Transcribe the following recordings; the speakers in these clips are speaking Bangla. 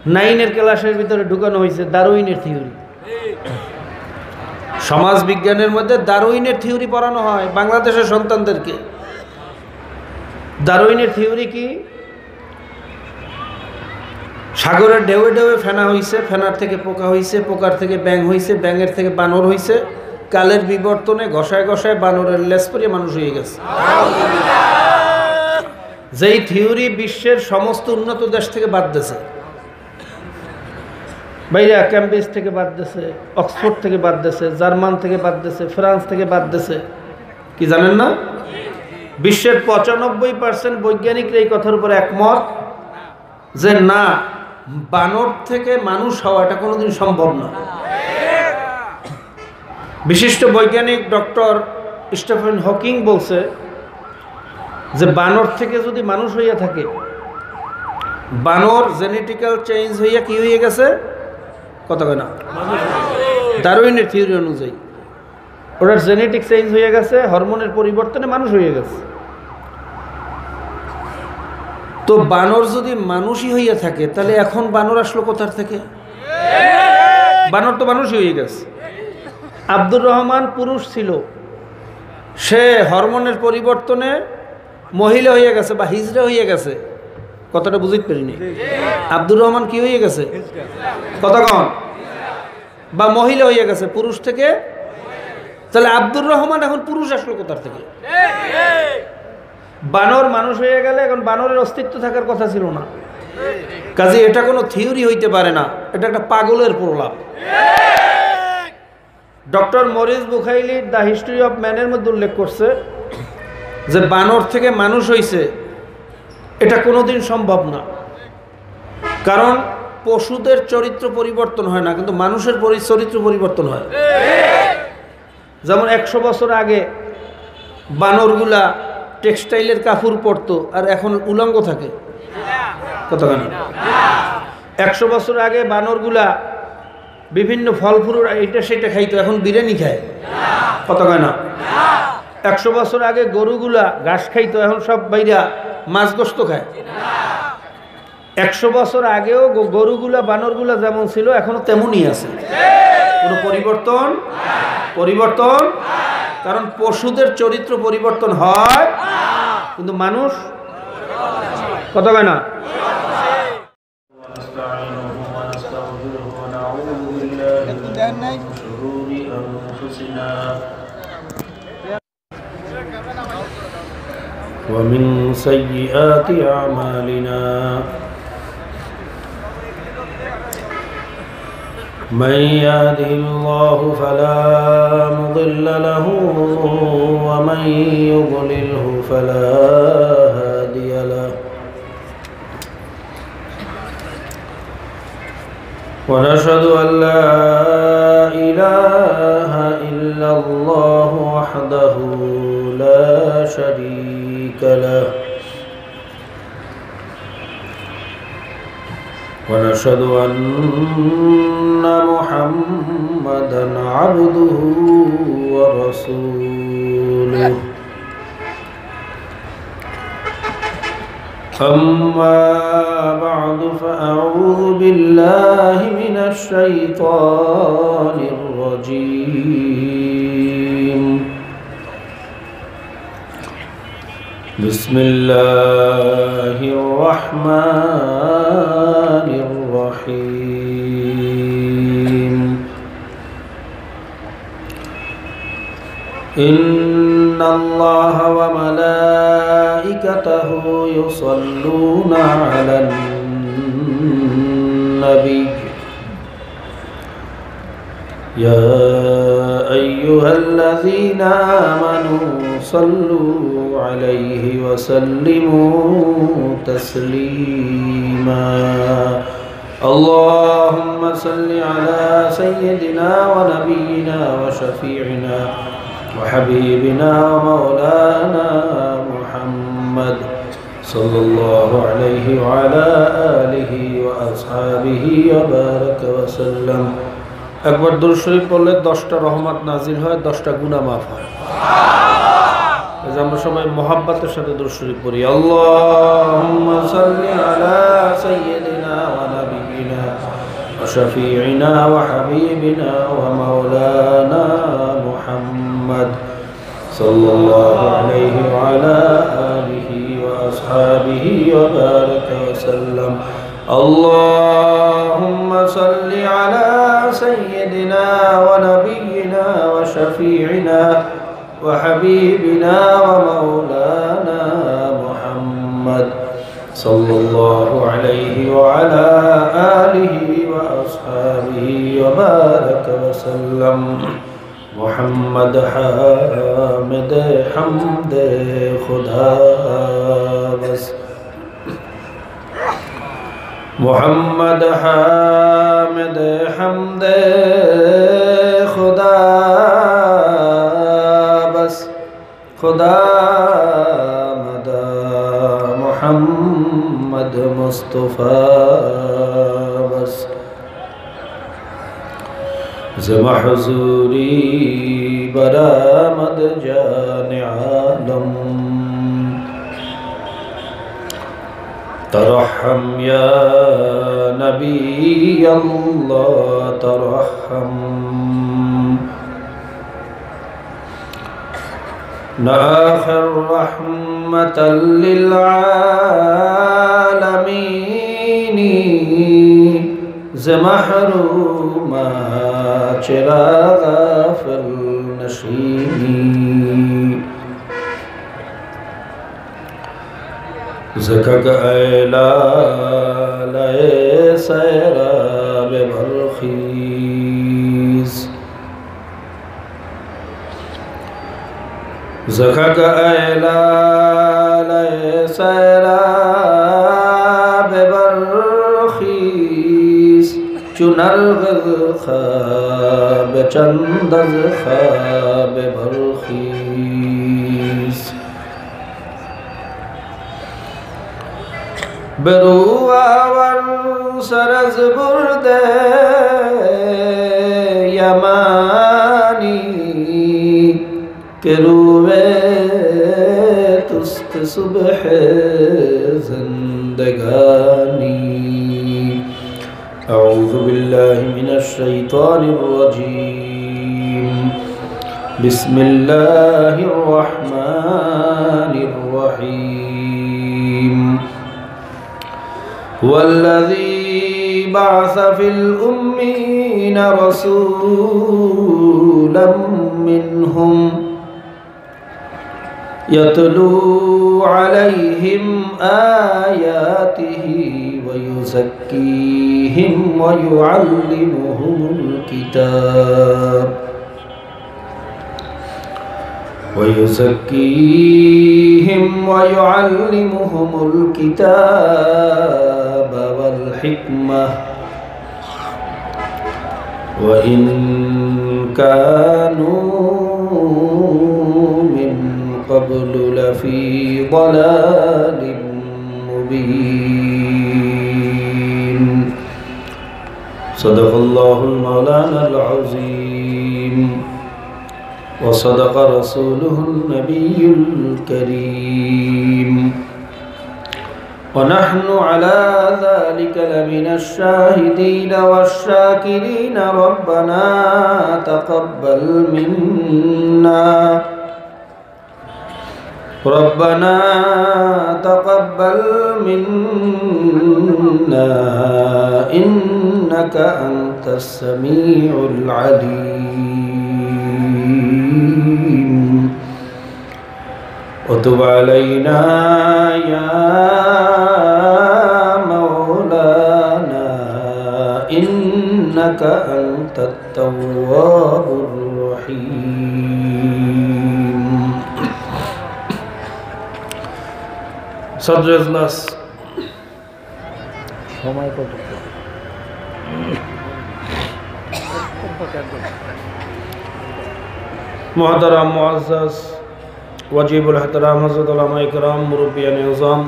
নাইনের ক্লাসের ভিতরে ঢুকানো হয়েছে ডারউইনের থিওরি। সমাজ বিজ্ঞানের মধ্যে ডারউইনের থিওরি পড়ানো হয় বাংলাদেশের সন্তানদেরকে। ডারউইনের থিওরি কি? সাগরের ঢেউয়ে ঢেউয়ে ফেনা হইছে, ফেনার থেকে পোকা হইছে, পোকার থেকে ব্যাঙ হইছে, ব্যাঙের থেকে বানর হইছে, কালের বিবর্তনে ঘষায় ঘষায় বানরের লেজ পরিয়ে মানুষ হয়ে গেছে। যেই থিওরি বিশ্বের সমস্ত উন্নত দেশ থেকে বাদ দিয়েছে, বাইরে ক্যাম্ব্রিজ থেকে বাদ দিয়েছে, অক্সফোর্ড থেকে বাদ দিয়েছে, জার্মান থেকে বাদ দিয়েছে, ফ্রান্স থেকে বাদ দিয়েছে। কি জানেন না? বিশ্বের 95% বৈজ্ঞানিকরা এই কথার উপর একমত যে না, বানর থেকে মানুষ হওয়া এটা কোনোদিন সম্ভব না। বিশিষ্ট বৈজ্ঞানিক ডক্টর স্টিফেন হকিং বলছে যে বানর থেকে যদি মানুষ হইয়া থাকে, বানর জেনেটিক্যাল চেঞ্জ হইয়া কি হয়ে গেছে, কথা কয় না, ডারউইনের থিওরি অনুযায়ী ওটার জেনেটিক চেঞ্জ হয়ে গেছে, হরমোনের পরিবর্তনে মানুষ হয়ে গেছে। তো বানর যদি মানুষই হইয়া থাকে তাহলে এখন বানর আসলো কোথার থেকে? বানর তো মানুষই হয়ে গেছে। আব্দুর রহমান পুরুষ ছিল, সে হরমোনের পরিবর্তনে মহিলা হয়ে গেছে বা হিজড়া হয়ে গেছে। কথাটা বুঝতে পারিনি। আব্দুর রহমান কি হয়ে গেছে? কথা কন। বা মহিলা হয়ে গেছে পুরুষ থেকে। তাহলে আব্দুর রহমান এখন পুরুষ আসলো কোথার থেকে? বানর মানুষ হয়ে গেলে এখন বানরের অস্তিত্ব থাকার কথা ছিল না। কাজে এটা কোনো থিওরি হইতে পারে না, এটা একটা পাগলের প্রলাপ। Doctor Maurice Bucaille the history of ম্যানের মধ্যে উল্লেখ করছে যে বানর থেকে মানুষ হইছে, এটা কোনোদিন সম্ভব না। কারণ পশুদের চরিত্র পরিবর্তন হয় না, কিন্তু মানুষের চরিত্র পরিবর্তন হয়। যেমন 100 বছর আগে বানরগুলা টেক্সটাইলের কাপড় পরতো, আর এখন উলঙ্গ থাকে। কতখানি? 100 বছর আগে বানরগুলা বিভিন্ন ফল ফুল এটা সেটা খাইতো, এখন বিরিয়ানি খায়। কতখানি না? 100 বছর আগে গরুগুলা ঘাস খাইতো, এখন সব বাইরা মাছ গোস্ত খায়। 100 বছর আগেও গরুগুলা বানরগুলা যেমন ছিল এখনো তেমনই আছে। কোনো পরিবর্তন, কারণ পশুদের চরিত্র পরিবর্তন হয়, কিন্তু মানুষ কথা কয় না। ومن سيئات أعمالنا من يهده الله فلا مضل له ومن يضلله فلا هادي له ونشهد أن لا إله إلا الله وحده لا شريك له ونشهد أن محمدا عبده ورسوله أما بعد فأعوذ بالله من الشيطان الرجيم بسم الله الرحمن الرحيم إن الله وملائكته يصلون على النبي يا أيها الذين آمنوا صلوا عليه وسلموا تسليما اللهم صل على سيدنا ونبينا وشفيعنا وحبيبنا ومولانا محمد صلى الله عليه وعلى آله وأصحابه وبارك وسلم একবার দুরূদ শরীফ পড়লে 10টা রহমত নাজিল হয়, 10টা গুনাহ মাফ হয়। এই যে আমরা সবাই মহব্বতের সাথে দুরূদ শরীফ পড়ি। আল্লাহুম্মা সাল্লি আলা সাইয়্যিদিনা ওয়া নাবিয়িনা وشفيعنا وحبيبنا ومولانا محمد صلى الله عليه وعلى آله وأصحابه وبارك وسلم. اللهم صل على سيدنا ونبينا وشفيعنا وحبيبنا ومولانا محمد صلى الله عليه وعلى آله وأصحابه وبارك وسلم. محمد حامد حمد خدا بس. محمد حامد حمد خدا بس. خدا مدى محمد مصطفى بس. زما حضوری برآمد جان عالم. ترحم یا نبی اللہ ترحم. آخر رحمة للعالمين زمحروما چراغ غافل نشینی. زکک ایلالے سیراب برخیز. زکک ایلالے سیراب برخیز. چنرغ خواب چندز خواب برخیز. برو آور سرز برد یمانی که روے تست صبح زندگانی. أعوذ بالله من الشيطان الرجيم. بسم الله الرحمن الرحيم. والذي بعث في الأمين رسولا منهم يتلو عليهم آياته ويزكيهم ويعلمهم الكتاب والحكمة وإن كانوا من قبل لفي ضلال مبين. صدق الله المولانا العظيم وصدق رسوله النبي الكريم. ونحن على ذلك لمن الشاهدين والشاكرين. ربنا تقبل منا ربنا تقبل منا إنك أنت السميع العليم. وتب علينا يا مولانا إنك أنت التواب الرحيم. صدر اجلاس সময় কত? মুহতারাম মুআজ্জাজ ওয়াজিবুল ইহতিরাম হযরত উলামায়ে কেরাম মুরব্বিয়ানে নিজাম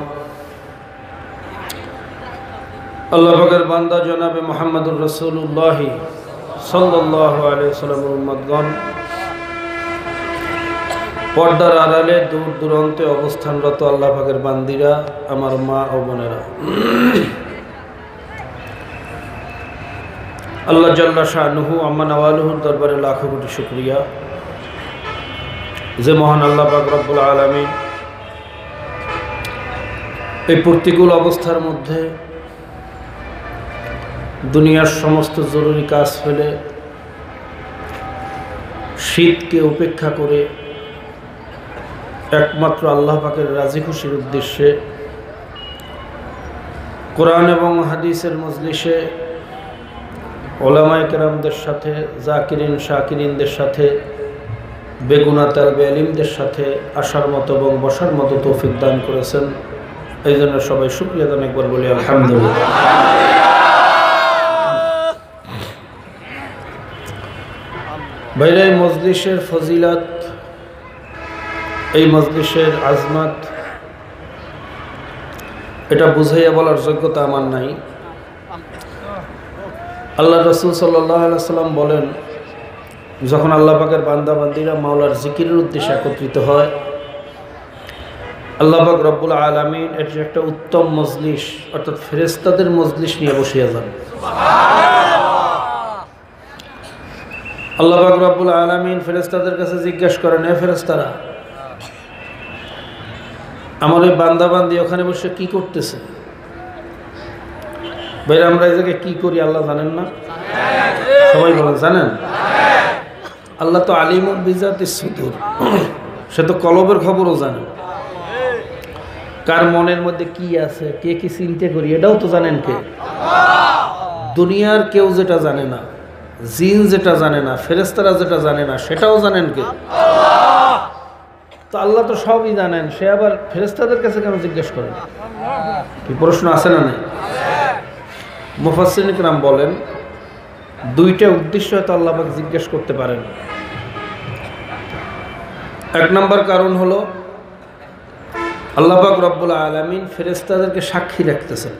আল্লাহ পাকের বান্দা জনাবে মুহাম্মদুর রাসূলুল্লাহ সাল্লাল্লাহু আলাইহি ওয়াসাল্লামের উম্মতগণ, পর্দার আড়ালে দূর দূরান্তে অবস্থানরত আল্লাহ পাকের বান্দিরা, আমার মা ও বোনেরা, আল্লাহ জাল্লা শানুহু আম্মা নওয়ালুহুর দরবারে লাখো কোটি শুকরিয়া যে মহান আল্লাহ পাক রব্বুল আলামিন এই প্রতিকূল অবস্থার মধ্যে দুনিয়ার সমস্ত জরুরি কাজ ফেলে শীতকে উপেক্ষা করে একমাত্র আল্লাহ পাকের রাজি খুশির উদ্দেশ্যে কোরআন এবং হাদিসের মজলিসে ওলামায়ে কেরামদের সাথে জাকিরিন শাকিরিনদের সাথে বেগুনা তালবে ইলমদের সাথে আসার মতো এবং বসার মতো তৌফিক দান করেছেন। এই জন্য সবাই শুকরিয়া দান একবার বলি আলহামদুলিল্লাহ। ভাইরা, এই মজলিসের ফজিলত, এই মজলিসের আজমত এটা বুঝাইয়া বলার যোগ্যতা আমার নাই। আল্লাহ রসুল সাল্লাল্লাহু আলাইহি ওয়াসাল্লাম বলেন, যখন আল্লাহ পাকের বান্দা বান্দিরা মাওলার জিকিরের উদ্দেশ্যে একত্রিত হয়, আল্লাহ পাক রব্বুল আলামিন এটি একটা উত্তম মজলিস অর্থাৎ ফেরেশতাদের মজলিস নিয়ে বসিয়া যান। আল্লাহ পাক রব্বুল আলামিন ফেরেশতাদের কাছে জিজ্ঞাসা করেন, হে ফেরেশতারা, আমার এই বান্দা বান্দি ওখানে বসে কি করতেছে? ভাই, আমরা এই জায়গায় কি করি আল্লাহ জানেন না? সবাই বলেন জানেন? আল্লাহ তো আলিমুল বিজাতিস সুদূর, সে তো কলবের খবরও জানে। কার মনের মধ্যে কি আছে, কে কি চিন্তা করি, এটাও তো জানেন কে? দুনিয়ার কেউ যেটা জানে না, জিন যেটা জানে না, ফেরেশতারা যেটা জানে না, সেটাও জানেন কে? তো আল্লাহ তো সবই জানেন, সে আবার ফেরেশতাদের কাছে কেন জিজ্ঞেস করেন? কি প্রশ্ন আছে না নাই? মুফাসসিরিন কিরাম বলেন, দুইটা উদ্দেশ্য হয়তো আল্লাহ পাক জিজ্ঞেস করতে পারেন। এক নম্বর কারণ হলো আল্লাহ পাক রব্বুল আলামিন ফেরেশতাদেরকে সাক্ষী রাখতেছেন,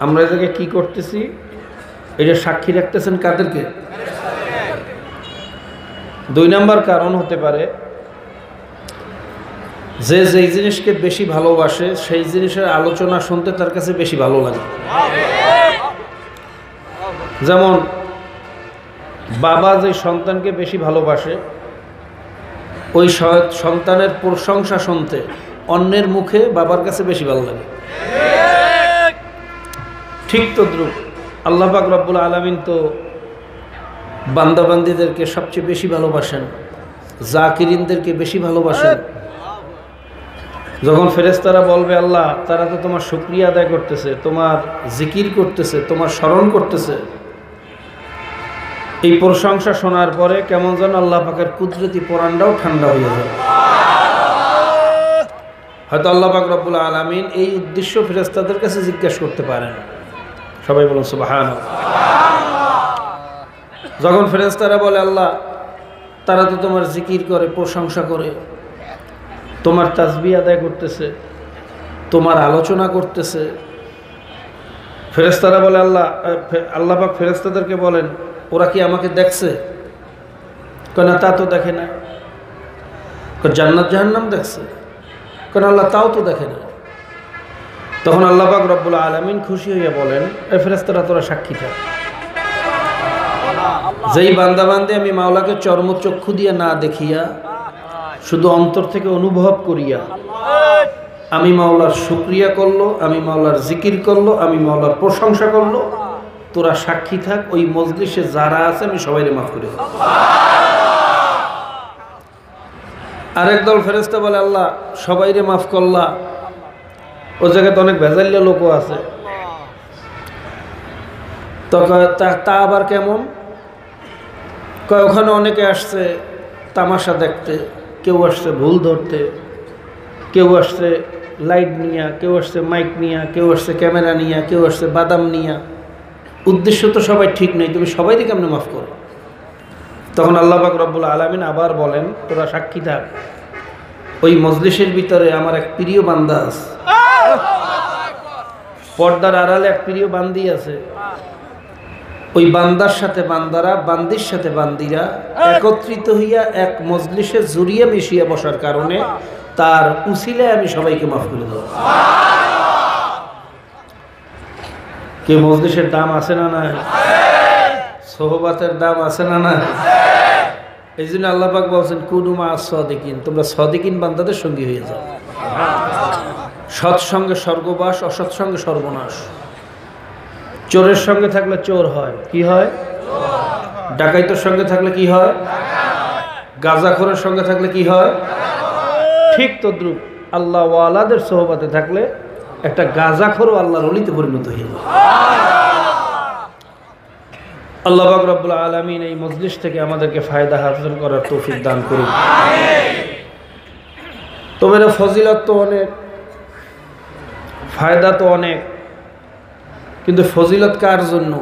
আমরা এই জায়গায় কি করতেছি এটা সাক্ষী রাখতেছেন কাদেরকে? দুই নম্বর কারণ হতে পারে যে যেই জিনিসকে বেশি ভালোবাসে সেই জিনিসের আলোচনা শুনতে তার কাছে বেশি ভালো লাগে। যেমন বাবা যে সন্তানকে বেশি ভালোবাসে, ওই সন্তানের প্রশংসা শুনতে অন্যের মুখে বাবার কাছে বেশি ভালো লাগে। ঠিক তদ্রুপ আল্লাহ পাক রব্বুল আলামিন তো বান্দাবান্দিদেরকে সবচেয়ে বেশি ভালোবাসেন, জাকিরিনদেরকে বেশি ভালোবাসেন। যখন ফেরেশতারা বলবে আল্লাহ, তারা তো তোমার শুকরিয়া আদায় করতেছে, তোমার জিকির করতেছে, তোমার স্মরণ করতেছে, এই প্রশংসা শোনার পরে কেমন যেন আল্লাহ পাকের কুদরতি পরানটাও ঠান্ডা হয়ে যায়। হয়তো আল্লাহ পাক রব্বুল আলামিন এই উদ্দেশ্য ফেরেশতাদের কাছে জিজ্ঞাসা করতে পারেন। সবাই বলুন সুবহানাল্লাহ। যখন ফেরেশতারা বলে আল্লাহ, তারা তো তোমার জিকির করে, প্রশংসা করে, তোমার তাসবিহ আদায় করতেছে, তোমার আলোচনা করতেছে, ফেরেশতারা বলে আল্লাহ পাক ফেরেশতাদেরকে বলেন, ওরা কি আমাকে দেখছে? কেন তা তো দেখে না। জান্নাত জাহান্নাম দেখছে? কেন আল্লাহ তাও তো দেখে না। তখন আল্লাহ পাক রব্বুল আলামিন খুশি হইয়া বলেন, এই ফেরেশতারা তোরা সাক্ষী থাক, যেই বান্দাবান্দি আমি মাওলাকে চর্মচক্ষু দিয়ে না দেখিয়া শুধু অন্তর থেকে অনুভব করিয়া আমি মাওলার শুকরিয়া করলো, আমি মাওলার জিকির করলো, আমি মাওলার প্রশংসা করলো, তোরা সাক্ষী থাক, ওই মজলিসে যারা আছে আমি সবাইকে মাফ করে দেব। আরেক দল ফেরেশতা বলে আল্লাহ, সবাইরে মাফ করলা, ও জায়গায় তো অনেক ভেজালিয়া লোকও আছে। তো তা আবার কেমন? ওখানে অনেকে আসছে তামাশা দেখতে, কেউ আসছে ভুল ধরতে, কেউ আসছে লাইট নিয়া, কেউ আসছে মাইক নিয়া, কেউ আসছে ক্যামেরা নিয়া, কেউ আসছে বাদাম নিয়া। উদ্দেশ্য তো সবাই ঠিক নেই, তুমি সবাইকে কেমনে মাফ করো? তখন আল্লাহ পাক রব্বুল আলামিন আবার বলেন, তোরা সাক্ষী থাক, ওই মজলিসের ভিতরে আমার এক প্রিয় বান্দা আছে, পর্দার আড়ালে এক প্রিয় বান্দি আছে। ওই বান্দার সাথে বান্দারা, বান্দির সাথে বান্দিরা একত্রিত হইয়া এক মজলিসে জড়িয়ে মিশিয়ে বসার কারণে তার উসিলায় আমি সবাইকে মাফ করে দেব। কি মজলিসের দাম আছে না নাই? সোহবাতের দাম আছে না নাই? এই জন্য আল্লাহ পাক বলছেন কুনু মা'আস সাদিকিন, তোমরা সাদিকিন বান্দাদের সঙ্গী হয়ে যাও। সৎসঙ্গে স্বর্গবাস, অসৎসঙ্গে সর্বনাশ। চোরের সঙ্গে থাকলে চোর হয়, কি হয়? ডাকাইতের সঙ্গে থাকলে কি হয়? গাঁজাখোরের সঙ্গে থাকলে কি হয়? ঠিক তদ্রুপ আল্লাহ ওয়ালাদের সোহবাতে থাকলে একটা গাঁজাখোরও আল্লাহর ওলিতে পরিণত হয়ে যায়। আল্লাহ পাক রব্বুল আলামিন এই মজলিস থেকে আমাদেরকে ফায়দা হাসিল করার তৌফিক দান করুন। তবে এর ফজিলত তো অনেক, ফায়দা তো অনেক, কিন্তু ফজিলত কার জন্য?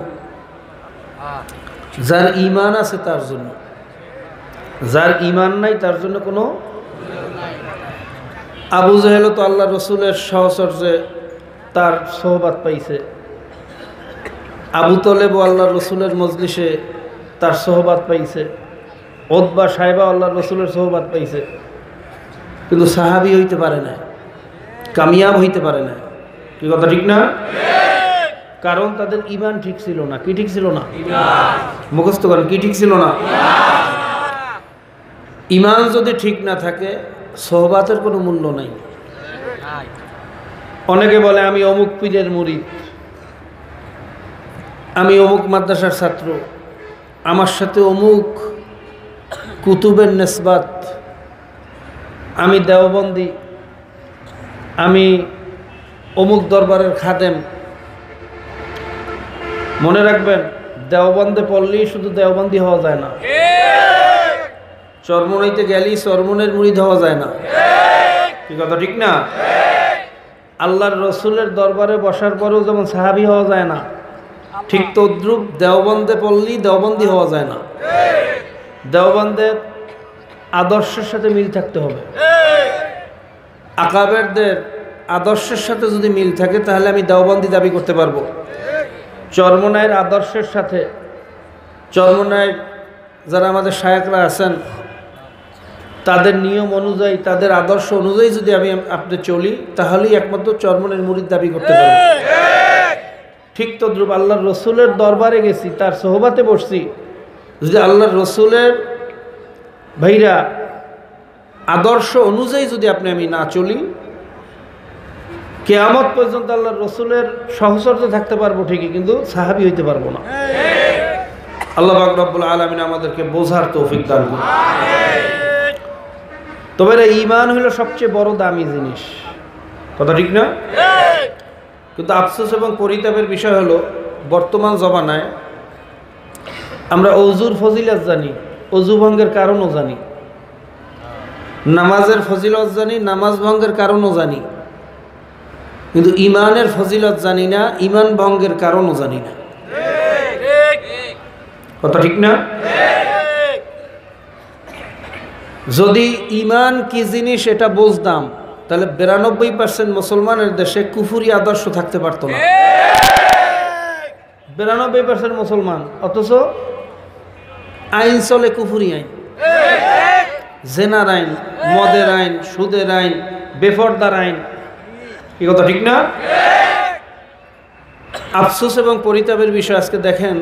যার ঈমান আছে তার জন্য। যার ঈমান নাই তার জন্য কোনো। আবু জাহেল তো আল্লাহ রসুলের সহচর্যে তার সোহবাত পাইছে, আবু তলেব আল্লাহ রসুলের মজলিসে তার সোহবাত পাইছে, ওতবা সাহেবা আল্লাহ রসুলের সোহবাত পাইছে, কিন্তু সাহাবি হইতে পারে না, কামিয়াব হইতে পারে না। কি কথা ঠিক না? কারণ তাদের ঈমান ঠিক ছিল না। কি ঠিক ছিল না? মুখস্থ করেন, কি ঠিক ছিল না? ঈমান যদি ঠিক না থাকে সোহবাতের কোনো মূল্য নাই। অনেকে বলে আমি অমুক পীরের মুরিদ, আমি অমুক মাদ্রাসার ছাত্র, আমার সাথে অমুক কুতুবের নেসবাত, আমি দেওবন্দি, আমি অমুক দরবারের খাদেম। মনে রাখবেন, দেওবন্দে পড়লেই শুধু দেওবন্দি হওয়া যায় না, চরমনাইতে গেলেই চরমনের মুরিদ হওয়া যায় না। কি কথা ঠিক না? আল্লাহর রসুলের দরবারে বসার পরেও যেমন সাহাবি হওয়া যায় না, ঠিক তদ্রুপ দেওবন্দে পড়লেই দেওবন্দি হওয়া যায় না। দেওবন্দের আদর্শের সাথে মিল থাকতে হবে। আকাবেরদের আদর্শের সাথে যদি মিল থাকে তাহলে আমি দেওবন্দি দাবি করতে পারবো। চরমনাইয়ের আদর্শের সাথে, চরমনাইয়ের যারা আমাদের শায়েখরা আছেন তাদের নিয়ম অনুযায়ী, তাদের আদর্শ অনুযায়ী যদি আমি আপনি চলি তাহলেই একমাত্র চরমনাইয়ের মুরিদ দাবি করতে পারবো। ঠিক তদ্রুপ আল্লাহর রসুলের দরবারে গেছি, তার সোহবাতে বসছি, যদি আল্লাহর রসুলের ভাইরা আদর্শ অনুযায়ী যদি আমি না চলি, কিয়ামত পর্যন্ত আল্লাহর রসুলের সহচর্য থাকতে পারবো ঠিকই, কিন্তু সাহাবি হইতে পারবো না। আল্লাহ পাক রব্বুল আলামিন আমাদেরকে বোঝার তৌফিক দান করুন। তবে ঈমান হলো সবচেয়ে বড় দামি জিনিস, কথা ঠিক না? কিন্তু আফসোস এবং পরিতাপের বিষয় হলো বর্তমান জমানায় আমরা অজুর ফজিলত জানি, অজু ভঙ্গের কারণও জানি, নামাজের ফজিলত জানি, নামাজ ভঙ্গের কারণও জানি, কিন্তু ঈমানের ফজিলত জানি না, ঈমান ভঙ্গের কারণও জানি না। কথা ঠিক না? যদি ঈমান কি জিনিস এটা বুঝতাম তাহলে 92% মুসলমানের দেশে কুফরি আদর্শ থাকতে পারতো না। 92% মুসলমান, অথচ আইন চলে কুফরি আইন, জেনার আইন, মদের আইন, সুদের আইন, বেপরদার আইন। কি কথা ঠিক না? আফসোস এবং পরিতাপের বিষয়, আজকে দেখেন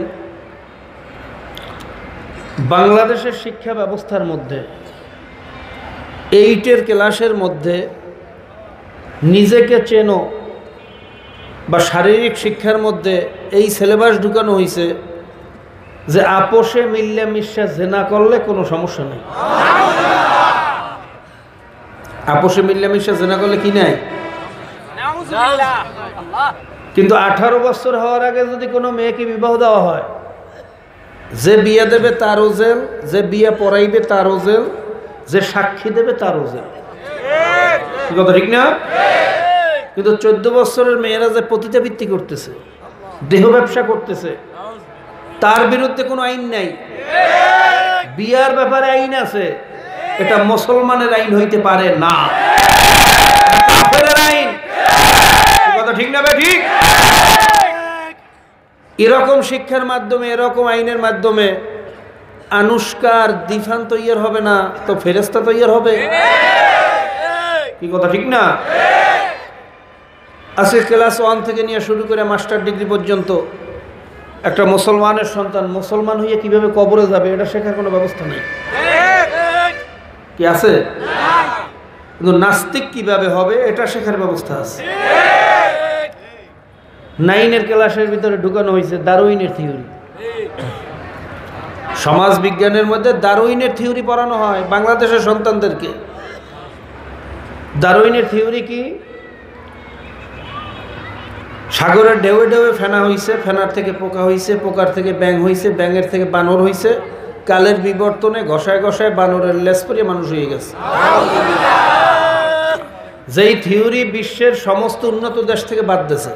বাংলাদেশের শিক্ষা ব্যবস্থার মধ্যে 8 ক্লাসের মধ্যে নিজেকে চেনো বা শারীরিক শিক্ষার মধ্যে এই সিলেবাস ঢুকানো হয়েছে যে আপোষে মিল্লামিশা জেনা করলে কোনো সমস্যা নেই। আপোষে মিল্লামিশা জেনা করলে কি নাই? কিন্তু 18 বছর হওয়ার আগে যদি কোনো মেয়েকে বিবাহ দেওয়া হয়, যে বিয়ে দেবে তারও জেল, যে বিয়ে পড়াইবে তারও জেল, যে সাক্ষী দেবে তারও জেল। কথা ঠিক না? কিন্তু 14 বছরের মেয়েরা যে পতিতাবৃত্তি করতেছে, দেহ ব্যবসা করতেছে, তার বিরুদ্ধে কোনো আইন নাই। বিয়ার ব্যাপারে আইন আছে, এটা মুসলমানের আইন হইতে পারে না, কাফেরের আইন। কথা ঠিক না? ঠিক। এরকম শিক্ষার মাধ্যমে, এরকম আইনের মাধ্যমে আনুষ্কার দিফান তৈয়ার হবে না তো ফেরেশতা তৈয়ার হবে। কি কথা ঠিক না? আজকে ক্লাস 1 থেকে নিয়ে শুরু করে মাস্টার ডিগ্রি পর্যন্ত একটা মুসলমানের সন্তান মুসলমান হয়ে কিভাবে কবরে যাবে এটা শেখার কোনো ব্যবস্থা নেই। কি আছে? কিন্তু নাস্তিক কিভাবে হবে এটা শেখার ব্যবস্থা আছে। 9 ক্লাসের ভিতরে ঢুকানো হয়েছে ডারউইনের থিওরি। সমাজ বিজ্ঞানের মধ্যে ডারউইনের থিওরি পড়ানো হয় বাংলাদেশের সন্তানদেরকে। ডারউইনের থিওরি কি? সাগরের ঢেউয়ে ঢেউয়ে ফেনা হয়েছে, ফেনার থেকে পোকা হয়েছে, পোকার থেকে ব্যাঙ হয়েছে, ব্যাঙের থেকে বানর হয়েছে, কালের বিবর্তনে ঘষায় ঘষায় বানরের লেজ পরিয়ে মানুষ হয়ে গেছে। যেই থিওরি বিশ্বের সমস্ত উন্নত দেশ থেকে বাদ দিয়েছে,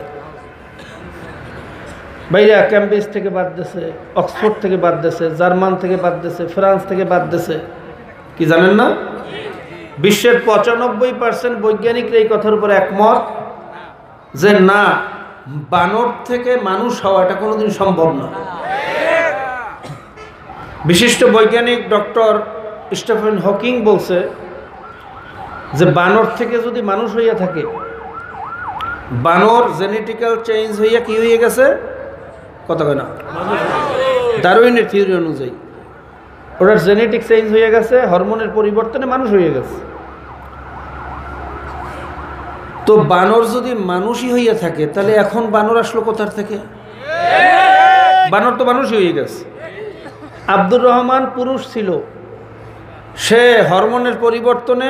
বাইরা ক্যাম্ব্রিজ থেকে বাদ দিয়েছে, অক্সফোর্ড থেকে বাদ দিয়েছে, জার্মান থেকে বাদ দিয়েছে, ফ্রান্স থেকে বাদ দিয়েছে। কি জানেন না? বিশ্বের 95% বৈজ্ঞানিকরা এই কথার উপর একমত যে না, বানর থেকে মানুষ হওয়া এটা কোনোদিন সম্ভব না। বিশিষ্ট বৈজ্ঞানিক ডক্টর স্টিফেন হকিং বলছে যে বানর থেকে যদি মানুষ হইয়া থাকে, বানর জেনেটিক্যাল চেঞ্জ হইয়া কি হয়ে গেছে? কথা কয় না? ডারউইনের থিওরি অনুযায়ী ওটার জেনেটিক চেঞ্জ হয়ে গেছে, হরমোনের পরিবর্তনে মানুষ হয়ে গেছে। তো বানর যদি মানুষই হইয়া থাকে তাহলে এখন বানর আসলো কোথার থেকে? বানর তো মানুষই হয়ে গেছে। আব্দুর রহমান পুরুষ ছিল, সে হরমোনের পরিবর্তনে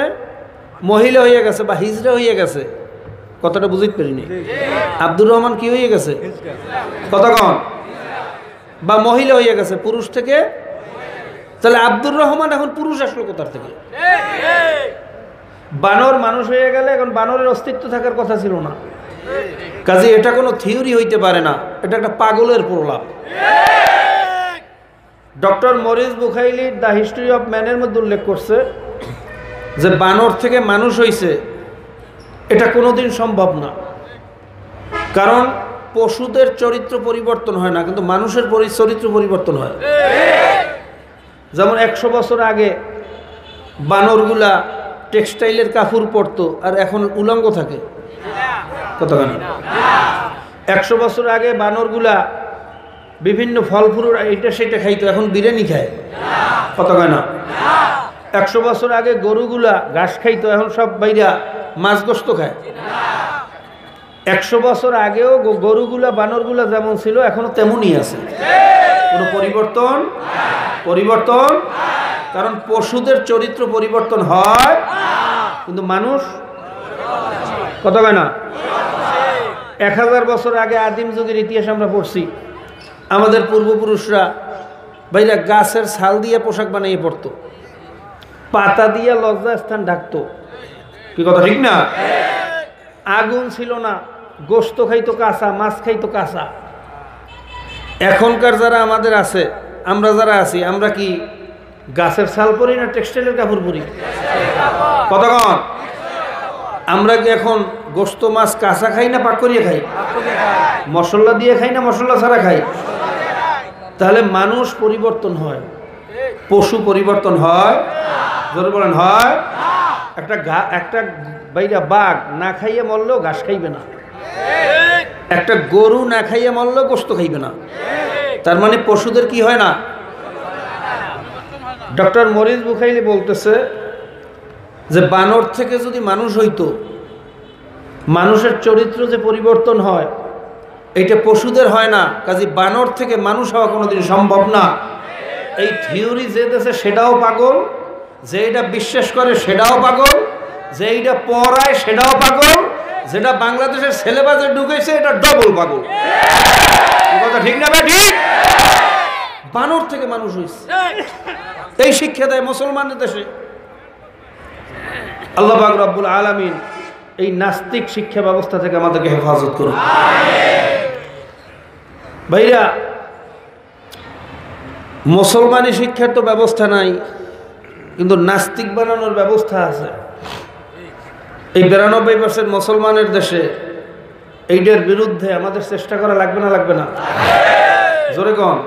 মহিলা হয়ে গেছে বা হিজড়া হয়ে গেছে। কথাটা বুঝতে পারিনি। আব্দুর রহমান কি হয়ে গেছে? কথা কন। বা মহিলা হয়ে গেছে পুরুষ থেকে। তাহলে আব্দুর রহমান এখন পুরুষ আসলো কোথার থেকে? বানর মানুষ হয়ে গেলে এখন বানরের অস্তিত্ব থাকার কথা ছিল না। কাজে এটা কোনো থিওরি হইতে পারে না, এটা একটা পাগলের প্রলাপ। Doctor Maurice Bucaille the history of ম্যানের মধ্যে উল্লেখ করছে যে বানর থেকে মানুষ হইছে, এটা কোনোদিন সম্ভব না। কারণ পশুদের চরিত্র পরিবর্তন হয় না, কিন্তু মানুষের চরিত্র পরিবর্তন হয়। যেমন 100 বছর আগে বানরগুলা টেক্সটাইলের কাপড় পরতো, আর এখন উলঙ্গ থাকে। কত কেন? 100 বছর আগে বানরগুলা বিভিন্ন ফল ফুল এইটা সেটা খাইতো, এখন বিরিয়ানি খায়। কত কেন? 100 বছর আগে গরুগুলা ঘাস খাইতো, এখন সব বাইরা মাছ গোস্ত খায়। 100 বছর আগেও গরুগুলা বানরগুলা যেমন ছিল এখনো তেমনই আছে। কোনো পরিবর্তন কারণ পশুদের চরিত্র পরিবর্তন হয়, কিন্তু মানুষ কত কেন? 1000 বছর আগে আদিম যুগের ইতিহাস আমরা পড়ছি। আমাদের পূর্বপুরুষরা ভাইরা গাছের ছাল দিয়ে পোশাক বানিয়ে পড়তো, পাতা দিয়ে লজ্জাস্থান ঢাকতো। কি কথা ঠিক না? আগুন ছিল না, গোস্ত খাইতো কাঁচা, মাছ খাইতো কাঁচা। এখনকার যারা আমাদের আছে, আমরা যারা আছি, আমরা কি গাছের ছাল পরি না টেক্সটাইলের কাপড় পরি? কতক্ষণ? আমরা কি এখন গোস্ত মাছ কাঁচা খাই না পাক করিয়ে খাই? মশলা দিয়ে খাই না মশলা ছাড়া খাই? তাহলে মানুষ পরিবর্তন হয়, পশু পরিবর্তন হয়? জোরে বলেন হয়? একটা বাইরা বাঘ না খাইয়ে মরলেও ঘাস খাইবে না, একটা গরু না খাইয়ে মরলেও গোস্ত খাইবে না। তার মানে পশুদের কি হয় না? ডক্টর মরিস বুখাইলি বলতেছে যে বানর থেকে যদি মানুষ হইতো, মানুষের চরিত্র যে পরিবর্তন হয় এটা পশুদের হয় না। কাজে বানর থেকে মানুষ হওয়া কোনোদিন সম্ভব না। এই থিওরি যে দেশে সেটাও পাগল, যে এটা বিশ্বাস করে সেটাও পাগল, যে এইটা পড়ায় সেটাও পাগল, যেটা বাংলাদেশের সিলেবাসে ঢুকেছে এটা ডবল পাগল। কথা ঠিক না? ঠিক। বানর থেকে মানুষ হয়েছে, এই শিক্ষা দেয় মুসলমানদের দেশে। আল্লাহ পাক রব্বুল আলামিন এই নাস্তিক শিক্ষা ব্যবস্থা থেকে আমাদেরকে হেফাজত করুন। ভাইরা, মুসলমানি শিক্ষার তো ব্যবস্থা নাই, কিন্তু নাস্তিক বানানোর ব্যবস্থা আছে। এই 92% মুসলমানের দেশে এইটার বিরুদ্ধে আমাদের চেষ্টা করা লাগবে না? লাগবে না? জোরে কন।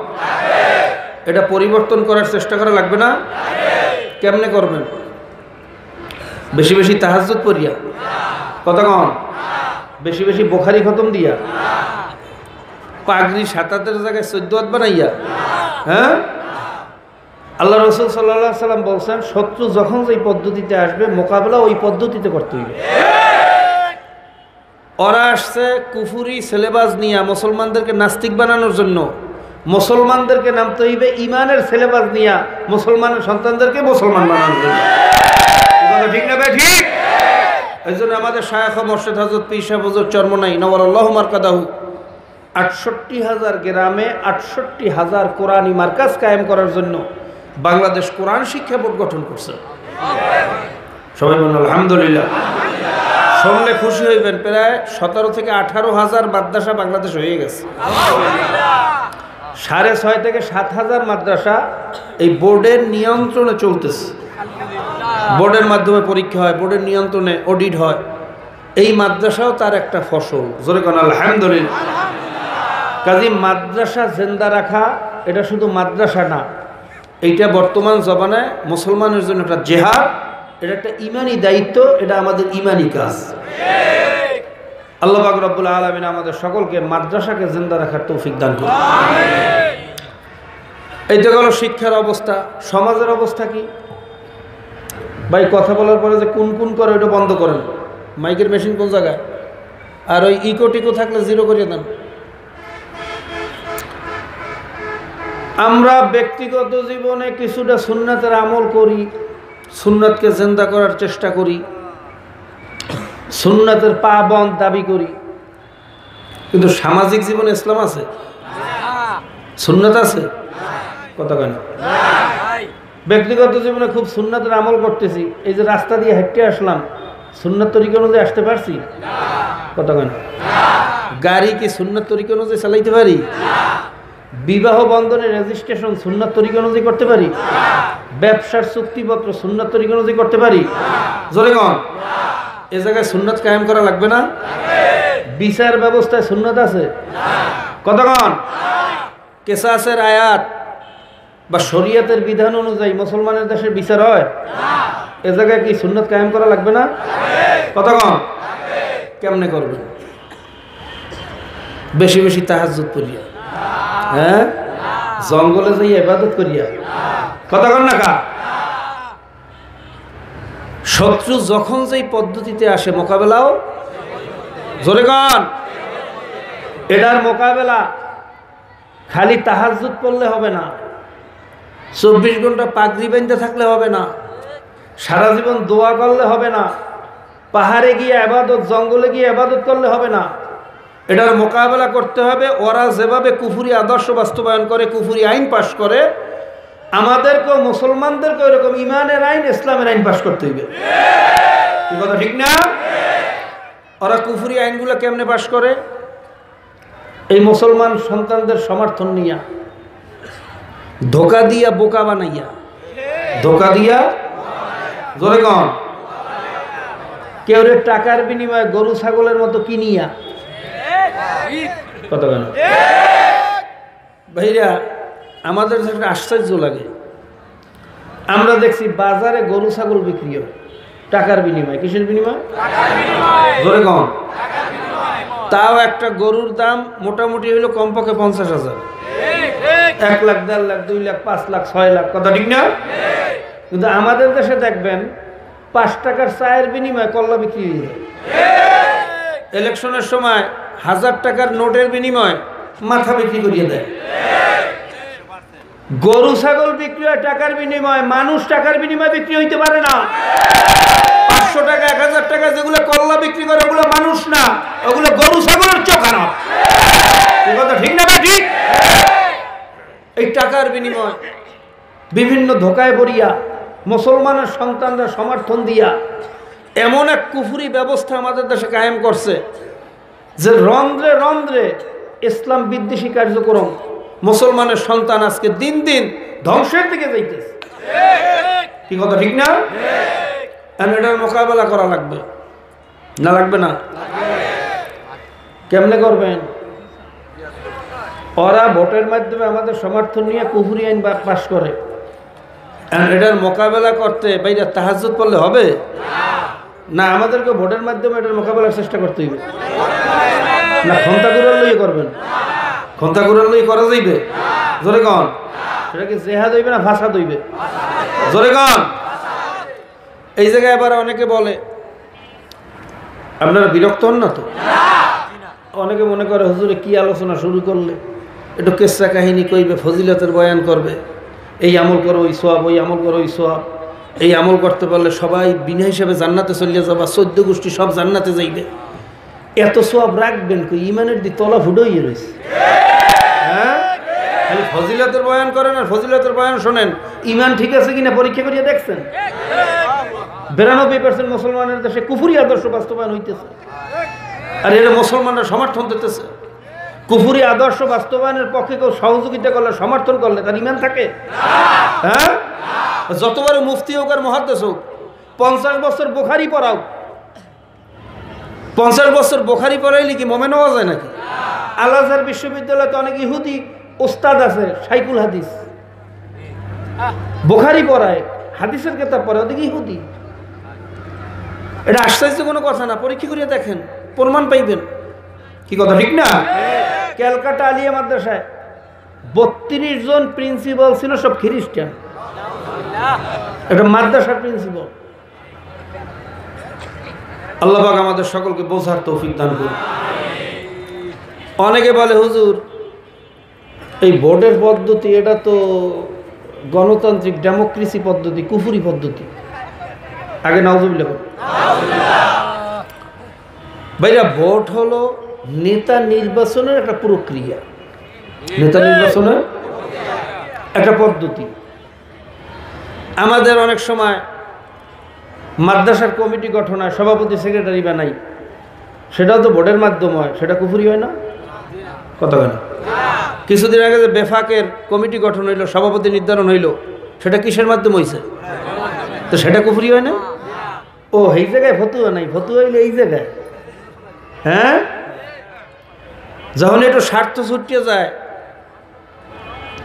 এটা পরিবর্তন করার চেষ্টা করা লাগবে না? কেমনে করবেন? বেশি বেশি তাহাজ্জুদ পড়িয়া? কথা কন। বেশি বেশি বোখারি খতম দিয়া, পাগড়ি ৭ জায়গায় ১৪ বানাইয়া, হ্যাঁ? আল্লাহ রসুল সাল্লাল্লাহু আলাইহি সাল্লাম বলছেন, শত্রু যখন যেই পদ্ধতিতে আসবে মোকাবেলা ওই পদ্ধতিতে করতে হইবে। ওরা আসছে কুফুরি সিলেবাস নিয়ে মুসলমানদেরকে নাস্তিক বানানোর জন্য, মুসলমানদেরকে নামতে হইবে ইমানের সিলেবাস নিয়ে মুসলমানের সন্তানদেরকে মুসলমান বানানোর জন্য। ঠিক না ভাই? ঠিক। এই জন্য আমাদের শায়খ মুর্শিদ হযরত পীর সাহেব হুজুর চরমনাই নওয়ারাল্লাহু মারকাদাহু ৬৮,০০০ গ্রামে ৬৮,০০০ কোরআনী মার্কাজ কায়েম করার জন্য বাংলাদেশ কোরআন শিক্ষা বোর্ড গঠন করছে। সবাই বলুন আলহামদুলিল্লাহ। শুনলে খুশি হইবেন, প্রায় ১৭ থেকে ১৮,০০০ মাদ্রাসা বাংলাদেশ হয়ে গেছে। ৬.৫ থেকে ৭,০০০ মাদ্রাসা এই বোর্ডের নিয়ন্ত্রণে চলতেছে। বোর্ডের মাধ্যমে পরীক্ষা হয়, বোর্ডের নিয়ন্ত্রণে অডিট হয়। এই মাদ্রাসাও তার একটা ফসল। জোরে কোন আলহামদুলিল্লাহ। কাজী মাদ্রাসা জিন্দা রাখা এটা শুধু মাদ্রাসা না, এইটা বর্তমান জমানায় মুসলমানের জন্য একটা জিহাদ, এটা একটা ইমানি দায়িত্ব, এটা আমাদের ইমানি কাজ। আল্লাহ পাক রব্বুল আলামিন আমাদের সকলকে মাদ্রাসাকে জিন্দা রাখার তৌফিক দান করুন। এই তো গেল শিক্ষার অবস্থা। সমাজের অবস্থা কি ভাই? কথা বলার পরে যে কোন কোন করে ওইটা বন্ধ করেন। মাইকের মেশিন কোন জায়গায়? আর ওই ইকো টিকো থাকলে জিরো করিয়ে দেন। আমরা ব্যক্তিগত জীবনে কিছুটা সুন্নাতের আমল করি, সুন্নাতকে জিন্দা করার চেষ্টা করি, সুন্নাতের পাবন্দ দাবি করি, কিন্তু সামাজিক জীবনে ইসলাম আছে? সুন্নাত আছে? কথা কেন? ব্যক্তিগত জীবনে খুব সুন্নাতের আমল করতেছি, এই যে রাস্তা দিয়ে হেঁটে আসলাম, সুন্নাত তরিকা অনুযায়ী আসতে পারছি? কথা কেন? গাড়ি কি সুন্নাত তরিকা অনুযায়ী চালাইতে পারি? বিবাহ বন্ধনের রেজিস্ট্রেশন সুন্নাত তরিকা অনুযায়ী করতে পারি? ব্যবসার চুক্তিপত্র সুন্নাত তরিকা অনুযায়ী করতে পারি? জোরে কোন? এ জায়গায় সুন্নাত কায়েম করা লাগবে না? বিচার ব্যবস্থায় সুন্নাত আছে? কতক্ষণ? কেসাসের আয়াত বা শরীয়তের বিধান অনুযায়ী মুসলমানের দেশের বিচার হয়? এ জায়গায় কি সুন্নাত কায়েম করা লাগবে না? কতক্ষণ? কেমনে করবেন? বেশি বেশি তাহাজ্জুদ করিয়া, হ্যাঁ, জঙ্গলে যাই ইবাদত করিয়া, কতক্ষণ না কা? শত্রু যখন যেই পদ্ধতিতে আসে মোকাবেলাও জোরে গান। এটার মোকাবেলা খালি তাহাজ্জুদ পড়লে হবে না, ২৪ ঘন্টা পাগড়ি বেঁধে থাকলে হবে না, সারা জীবন দোয়া করলে হবে না, পাহাড়ে গিয়ে ইবাদত, জঙ্গলে গিয়ে ইবাদত করলে হবে না। এটার মোকাবেলা করতে হবে ওরা যেভাবে কুফুরি আদর্শ বাস্তবায়ন করে, কুফুরি আইন পাশ করে, আমাদেরকেও মুসলমানদেরকে এরকম ইমানের আইন, ইসলামের আইন পাশ করতে হবে। কি কথা ঠিক না? ওরা কুফুরি আইনগুলো কেমনে পাশ করে? এই মুসলমান সন্তানদের সমর্থন নিয়া, ধোকা দিয়া বোকা বানাইয়া, ধোকা দিয়া, জোরে কন, কেউ টাকার বিনিময়ে গরু ছাগলের মতো কিনিয়া, কত কেন ভাইরা? আমাদের একটা আশ্চর্য লাগে, আমরা দেখছি বাজারে গরু ছাগল বিক্রি হয় টাকার বিনিময়ে। কিসের বিনিময়? জোরে কম। তাও একটা গরুর দাম মোটামুটি হইলো কমপক্ষে ৫০,০০০, ১ লাখ, ১.৫ লাখ, ২ লাখ, ৫ লাখ, ৬ লাখ, কথা ঠিক না? কিন্তু আমাদের দেশে দেখবেন ৫ টাকার চায়ের বিনিময়ে কল্লা বিক্রি হয়ে যায়। ইলেকশনের সময় ১০০০ টাকার নোটের বিনিময়ে মাথা বিক্রি করিয়ে দেয়। গরু ছাগল বিক্রি হয় টাকার বিনিময়ে, মানুষ টাকার বিনিময়ে বিক্রি হইতে পারে না। ৫০০ টাকা, ১০০০ টাকা যেগুলো কল্লা বিক্রি করে ওগুলো মানুষ না, ওগুলো গরু ছাগলের চোখ খারাপ। কথা ঠিক না? ঠিক। এই টাকার বিনিময় বিভিন্ন ধোকায় পড়িয়া মুসলমানের সন্তানরা সমর্থন দিয়া এমন এক কুফরি ব্যবস্থা আমাদের দেশে কায়েম করছে যে রন্ধ্রে রন্ধ্রে ইসলাম বিদ্বেষী কার্যক্রম, মুসলমানের সন্তান আজকে দিন দিন ধ্বংসের দিকে যাইতেছে। কি কথা ঠিক না? এটার মোকাবেলা করা লাগবে না? লাগবে না? কেমনে করবেন? ওরা ভোটের মাধ্যমে আমাদের সমর্থন নিয়ে কুফরি আইন পাশ করে, এটার মোকাবেলা করতে বাইরে তাহাজ্জুদ পড়লে হবে? না আমাদেরকে ভোটের মাধ্যমে এটার মোকাবেলার চেষ্টা করতে হইবে? না ক্ষমতা কুরার লইয়ে করবেন? ক্ষমতা কুরার লইয়ে করা যাইবে? জোরে কন। সেটা কি জেহাদ হইবে না ফাসাদ হইবে? জোরে কন। এই জায়গায় আবার অনেকে বলে, আপনারা বিরক্ত হন না তো? অনেকে মনে করে হুজুরে কি আলোচনা শুরু করলে, একটু কেসা কাহিনী কইবে, ফজিলতের বয়ান করবে, এই আমল করো ওই সোয়াব, ওই আমল করো ওই সোয়াব, এই আমল করতে পারলে সবাই বিনা হিসাবে জান্নাতে চলিয়ে যাবা, 14 গোষ্ঠী সব জান্নাতে যাইবে। এত সোয়াব রাখবেন কই? ইমানের দি তলা ফুটোইয়ে রয়েছে। হ্যাঁ, খালি ফজিলতের বয়ান করেন আর ফজিলতের বয়ান শোনেন, ইমান ঠিক আছে কিনা পরীক্ষা করিয়ে দেখছেন? 92% মুসলমানের দেশে কুফরি আদর্শ বাস্তবায়ন হইতেছে, আর এরা মুসলমানরা সমর্থন দিতেছে। কুফরি আদর্শ বাস্তবায়নের পক্ষে কেউ সহযোগিতা করলে, সমর্থন করলে তার ইমান থাকে? হ্যাঁ, যতবার মুফতি হোক আর মুহাদ্দিস হোক, 50 বছর বুখারী পড়াও, 50 বছর বুখারী পড়াইলে কি মোমেন হওয়া যায় নাকি? আল আজহার বিশ্ববিদ্যালয়ে তো অনেক ইহুদি ওস্তাদ আছে, শাইখুল হাদিস, বুখারী পড়ায়, হাদিসের কিতাব পড়ে, ওদিকে ইহুদি। এটা আশ্চর্য কোনো কথা না, পরীক্ষা করিয়ে দেখেন, প্রমাণ পাইবেন। কি কথা ঠিক না? ক্যালকাটা আলিয়া মাদ্রাসায় 32 জন প্রিন্সিপাল ছিল, সব খ্রিস্টান। এটা মাদ্রাসার প্রিন্সিপাল। আল্লাহ পাক আমাদের সকলকে বোঝার তৌফিক দান করুন। অনেকে বলে হুজুর এই ভোটের পদ্ধতি এটা তো গণতান্ত্রিক ডেমোক্রেসি পদ্ধতি, কুফরি পদ্ধতি। আগে নাউজুবিল্লাহ ভাইরা, ভোট হলো নেতা নির্বাচনের একটা প্রক্রিয়া, নেতা নির্বাচনের একটা পদ্ধতি। আমাদের অনেক সময় মাদ্রাসার কমিটি গঠন হয়, সভাপতি সেক্রেটারি বানাই, সেটাও তো ভোটের মাধ্যমে হয়, সেটা কুফরি হয় না? কথা হয় না? কিছুদিন আগে যে বেফাকের কমিটি গঠন হইল, সভাপতি নির্ধারণ হইল, সেটা কিসের মাধ্যমে হয়েছে? তো সেটা কুফরি হয় না? ও এই জায়গায় ফতুয়া নাই, ফতুয়া হইলে এই জায়গায়। হ্যাঁ, যখন একটু স্বার্থ ছুটিয়ে যায়,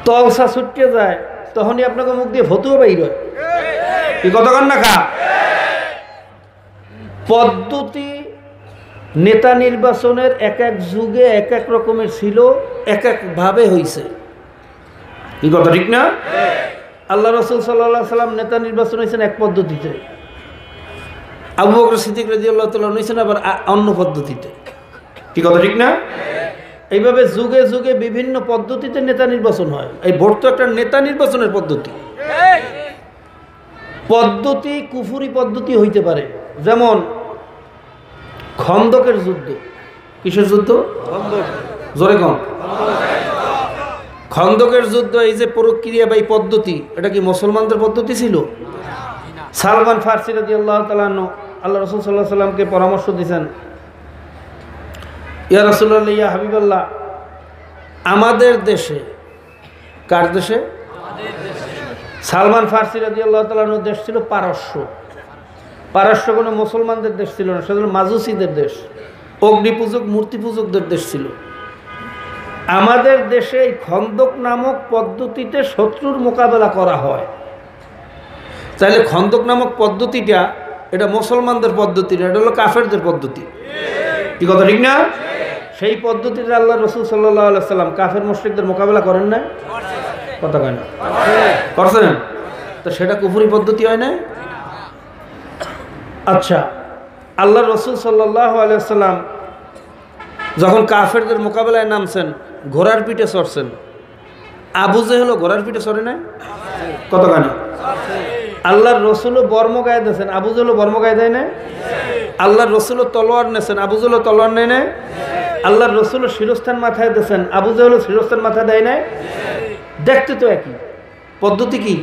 তলসা ছুটিয়ে যায়, তখনই আপনাকে মুখ দিয়ে ফতুয়া বাইর হয়। কি কথা কন না খা? পদ্ধতি নেতা নির্বাচনের এক এক যুগে এক এক রকমের ছিল, এক একভাবে হইছে। কি কথা ঠিক না? আল্লাহ রাসূল সাল্লাল্লাহু আলাইহি সাল্লাম নেতা নির্বাচন হয়েছেন এক পদ্ধতিতে, আবু বকর সিদ্দিক রাদিয়াল্লাহু তাআলা হয়েছেন আবার অন্য পদ্ধতিতে। কি কথা ঠিক না? এইভাবে যুগে যুগে বিভিন্ন পদ্ধতিতে নেতা নির্বাচন হয়। এই ভোট তো একটা নেতা নির্বাচনের পদ্ধতি। পদ্ধতি কুফরি পদ্ধতি হইতে পারে, যেমন খন্দকের যুদ্ধ। কিসের যুদ্ধ? জোরে কম। খন্দকের যুদ্ধ, এই যে প্রক্রিয়া বা এই পদ্ধতি, এটা কি মুসলমানদের পদ্ধতি ছিল? সালমান ফারসি রাদিয়াল্লাহু তাআলা আনহু আল্লাহ রাসূল সাল্লাল্লাহু আলাইহি সাল্লামকে পরামর্শ দিয়েছেন, ইয়া রাসূলুল্লাহ, ইয়া হাবিবাল্লাহ, আমাদের দেশে, কার দেশে? সালমান ফারসি রাদিয়াল্লাহু তাআলা আনহুর দেশ ছিল পারস্য। পারস্য কোনো মুসলমানদের দেশ ছিল না, সেটা মাজুসিদের দেশ, অগ্নি পূজক, মূর্তি পূজকদের দেশ ছিল। আমাদের দেশে এই খন্দক নামক পদ্ধতিতে শত্রুর মোকাবেলা করা হয়। তাহলে খন্দক নামক পদ্ধতিটা এটা মুসলমানদের পদ্ধতি না, এটা হলো কাফেরদের পদ্ধতি। কি কথা ঠিক না? সেই পদ্ধতিতে আল্লাহ রাসূল সাল্লাল্লাহু আলাইহি সাল্লাম কাফের মুশরিকদের মোকাবেলা করেন না? কথা কয় না? করছেন? তো সেটা কুফরি পদ্ধতি হয় না? আচ্ছা, আল্লাহ রাসূল সাল্লাল্লাহু আলাইহি সাল্লাম যখন কাফেরদের মোকাবেলায় নামছেন, ঘোড়ার পিঠে চড়ছেন। আবু জেহেলও ঘোড়ার পিঠে চড়ে নাই? কত গানে? আল্লাহর রসুলও বর্ম গায়ে দিয়েছেন, আবু জেহেলও বর্ম গায়ে দেয় না? আল্লাহর রসুলও তলোয়ার নেছেন, আবু জেহেলও তলোয়ার নেয় না? আল্লাহর রসুলও শিরস্থান মাথায় দিয়েছেন, আবু জেহেলও শিরস্থান মাথায় দেয় না? দেখতে তো একই, পদ্ধতি কি?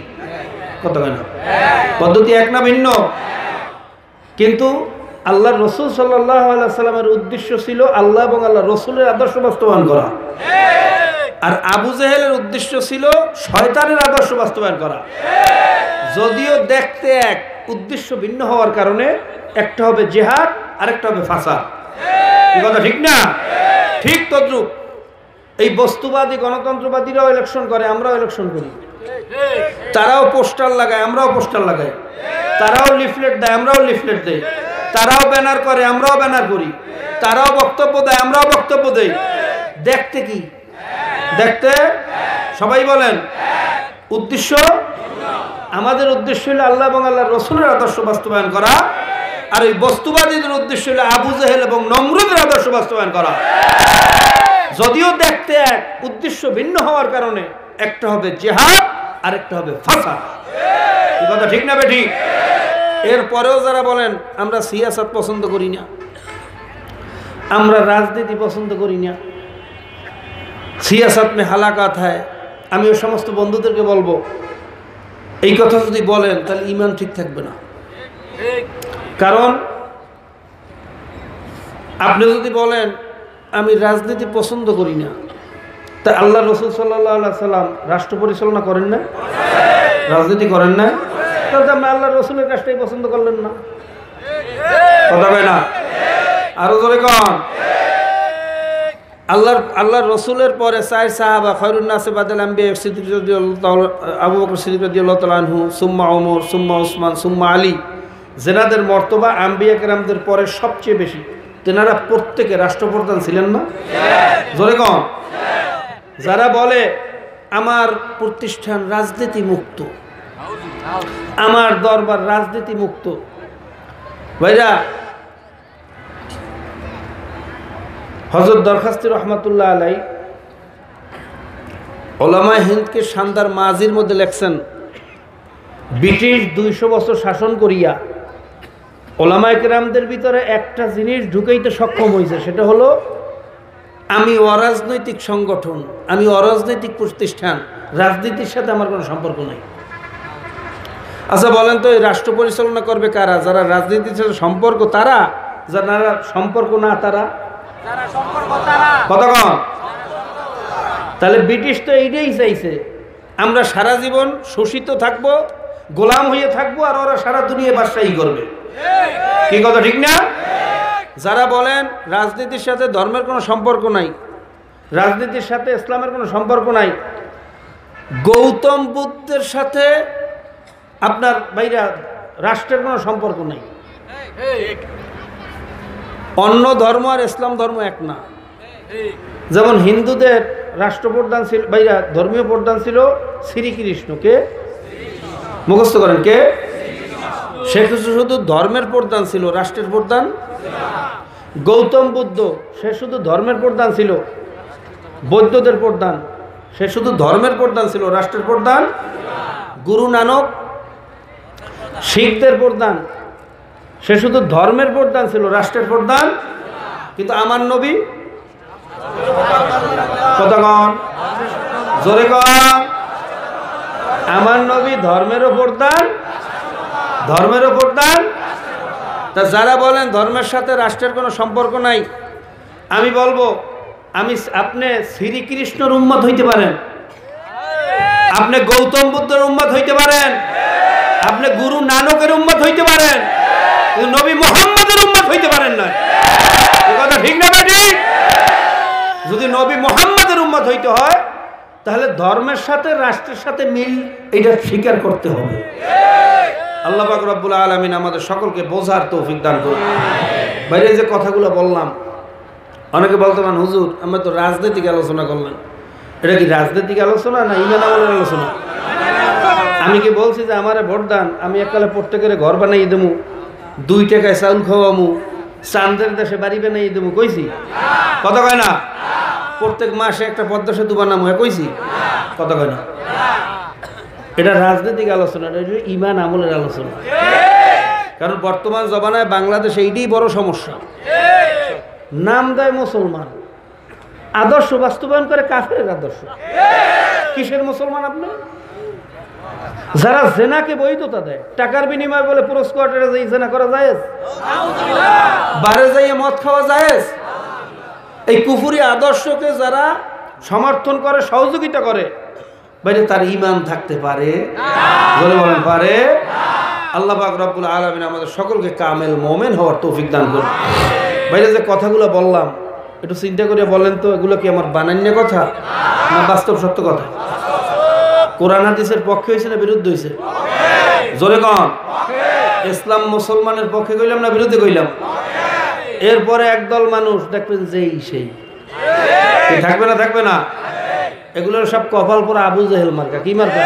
কত গানে? পদ্ধতি এক না ভিন্ন? কিন্তু আল্লাহর রসুল সাল্লাল্লাহু আলাইহি সাল্লামের উদ্দেশ্য ছিল আল্লাহ এবং আল্লাহ রসুলের আদর্শ বাস্তবায়ন করা, আর আবু জেহেলের উদ্দেশ্য ছিল শয়তানের আদর্শ বাস্তবায়ন করা। যদিও দেখতে এক, উদ্দেশ্য ভিন্ন হওয়ার কারণে একটা হবে জিহাদ, আরেকটা হবে ফাসাদ। এই কথা ঠিক না? ঠিক তদ্রূপ এই বস্তুবাদী গণতন্ত্রবাদীরাও ইলেকশন করে, আমরাও ইলেকশন করি। তারাও পোস্টার লাগায়, আমরাও পোস্টার লাগাই। তারাও লিফলেট দেয়, আমরাও লিফলেট দেই। তারাও ব্যানার করে, আমরাও ব্যানার করি। তারাও বক্তব্য দেয়, আমরাও বক্তব্য দেই। দেখতে কি? দেখতে সবাই বলেন উদ্দেশ্য, আমাদের উদ্দেশ্য হলো আল্লাহ এবং আল্লাহর রাসূলের আদর্শ বাস্তবায়ন করা, আর ওই বস্তুবাদীদের উদ্দেশ্য হলো আবু জেহেল এবং নমরুদের আদর্শ বাস্তবায়ন করা। যদিও দেখতে এক, উদ্দেশ্য ভিন্ন হওয়ার কারণে একটা হবে জিহাদ আর একটা হবে ফাসাদ। এই কথা ঠিক না বেঠিক? এরপরেও যারা বলেন আমরা সিয়াসত পছন্দ করি না, আমরা রাজনীতি পছন্দ করি না, সিয়াসত মে হালাকাত হয়, আমি ওই সমস্ত বন্ধুদেরকে বলবো এই কথা যদি বলেন তাহলে ঈমান ঠিক থাকবে না। কারণ আপনি যদি বলেন আমি রাজনীতি পছন্দ করি না, তা আল্লাহ রাসূল সাল্লাল্লাহু আলাইহি সাল্লাম রাষ্ট্র পরিচালনা করেন না, রাজনীতি করেন না, তাহলে আপনি আল্লাহ রাসূলের কাজটাই পছন্দ করলেন না। কথা বলে না? আরো জোরে কন। আল্লাহর রাসূলের পরে চার সাহাবা খায়রুন নাসে বাদাল আম্বিয়া সিদ্দিক রাদিয়াল্লাহু তাআলা, আবু বকর সিদ্দিক রাদিয়াল্লাহু তাআলা আনহু, সুম্মা ওমর, সুম্মা ওসমান, সুম্মা আলী, জেনাদের মর্তবা আম্বিয়া কেরামদের পরে সবচেয়ে বেশি। তেনারা প্রত্যেকে রাষ্ট্রপ্রধান ছিলেন না? জোরে কন। যারা বলে আমার প্রতিষ্ঠান রাজনীতি মুক্ত, আমার দরবার রাজনীতি মুক্ত, ভাইরা হযরত দরখাস্তি রহমাতুল্লাহ আলাই ওলামায়ে হিন্দকে শানদার মাজির মধ্যে লেখছেন, ব্রিটিশ 200 বছর শাসন করিয়া ওলামায়ে কেরামদের ভিতরে একটা জিনিস ঢুকাইতে সক্ষম হয়েছে, সেটা হলো আমি অরাজনৈতিক সংগঠন, আমি অরাজনৈতিক প্রতিষ্ঠান, রাজনীতির সাথে আমার কোনো সম্পর্ক নাই। আচ্ছা বলেন তো এই রাষ্ট্র পরিচালনা করবে কারা? যারা রাজনীতির সাথে সম্পর্ক তারা, যারা সম্পর্ক না তারা। কতক্ষণ? তাহলে ব্রিটিশ তো এইটাই চাইছে, আমরা সারা জীবন শোষিত থাকবো, গোলাম হয়ে থাকবো, আর ওরা সারা দুনিয়া বাদশাহী করবে। কি কথা ঠিক না? যারা বলেন রাজনীতির সাথে ধর্মের কোনো সম্পর্ক নাই, রাজনীতির সাথে ইসলামের কোনো সম্পর্ক নাই, গৌতম বুদ্ধের সাথে আপনার বাইরা রাষ্ট্রের কোনো সম্পর্ক নাই। অন্য ধর্ম আর ইসলাম ধর্ম এক না। যেমন হিন্দুদের রাষ্ট্রপ্রধান ছিল, বাইরা ধর্মীয় প্রধান ছিল শ্রীকৃষ্ণ। কে? মুখস্থ করেন কে? সে শুধু ধর্মের প্রধান ছিল, রাষ্ট্রের প্রধান। গৌতম বুদ্ধ সে শুধু ধর্মের প্রধান ছিল, বৌদ্ধদের প্রধান, সে শুধু ধর্মের প্রধান ছিল, রাষ্ট্রের প্রধান। গুরু নানক শিখদের প্রধান, সে শুধু ধর্মের প্রধান ছিল, রাষ্ট্রের প্রধান। কিন্তু আমার নবী, কতক্ষণ? জোরে কন। আমার নবী ধর্মেরও প্রধান, ধর্মেরও প্রধান। তা যারা বলেন ধর্মের সাথে রাষ্ট্রের কোনো সম্পর্ক নাই, আমি বলবো আপনি শ্রীকৃষ্ণের উম্মত হইতে পারেন, আপনি গৌতম বুদ্ধের উম্মত হইতে পারেন, আপনি গুরু নানকের উম্মত হইতে পারেন, কিন্তু নবী মুহাম্মদের উম্মত হইতে পারেন না। এই কথা ঠিক না ঠিক? যদি নবী মুহাম্মদের উম্মত হইতে হয় তাহলে ধর্মের সাথে রাষ্ট্রের সাথে মিল এটা স্বীকার করতে হবে। আল্লাহ পাক রব্বুল আলামিন আমাদের সকলকে বোঝার তৌফিক দান করুন। বাইরে যে কথাগুলো বললাম, অনেকে বলতে পারেন হুজুর আমরা তো রাজনৈতিক আলোচনা করলাম, এটা কি রাজনৈতিক আলোচনা না ঈমান আমলের আলোচনা? আমি কি বলছি যে আমারে ভোট দান, আমি এককালে প্রত্যেকের ঘর বানাই দেবো, 2 টাকায় চাউল খাওয়ামু, চাঁদের দেশে বাড়ি বানাই দেবো? কইছি? কথা কয় না? প্রত্যেক মাসে একটা পদ্মা সেতু বানাবো, কইছি? কথা কয় না? এটা রাজনৈতিক আলোচনা, এটা ঈমান আমলের আলোচনা। কারণ বর্তমান জমানায় বাংলাদেশে এইটাই বড় সমস্যা। নাম দেয় মুসলমান, আদর্শ বাস্তবায়ন করে কাফের আদর্শ। কিসের মুসলমান আপনি? যারা জেনাকে বৈধতা দেয়, টাকার বিনিময়ে বলে পুরো স্কোয়াডে যাই জেনা করা যায়, বারে যাইয়ে মদ খাওয়া যায়, এই কুফুরি আদর্শকে যারা সমর্থন করে, সহযোগিতা করে, বাইরে তার ঈমান থাকতে পারে? বলে বলেন পারে? আল্লাহ পাক রব্বুল আলামিন আমাদের সকলকে কামেল মুমিন হওয়ার তৌফিক দান করুন। বাইরে যে কথাগুলো বললাম একটু চিন্তা করে বলেন তো, এগুলো কি আমার বানান্য কথা না বাস্তব সত্য কথা? কোরআন হাদিসের পক্ষে হয়েছে না বিরুদ্ধে হয়েছে? জোরে কন। ইসলাম মুসলমানের পক্ষে কইলাম না বিরুদ্ধে কইলাম? এরপরে একদল মানুষ দেখবেন যেই সেই থাকবে না, থাকবে না। এগুলোর সব কপাল পরে আবু জেহেল মার্কা। কি মার্কা?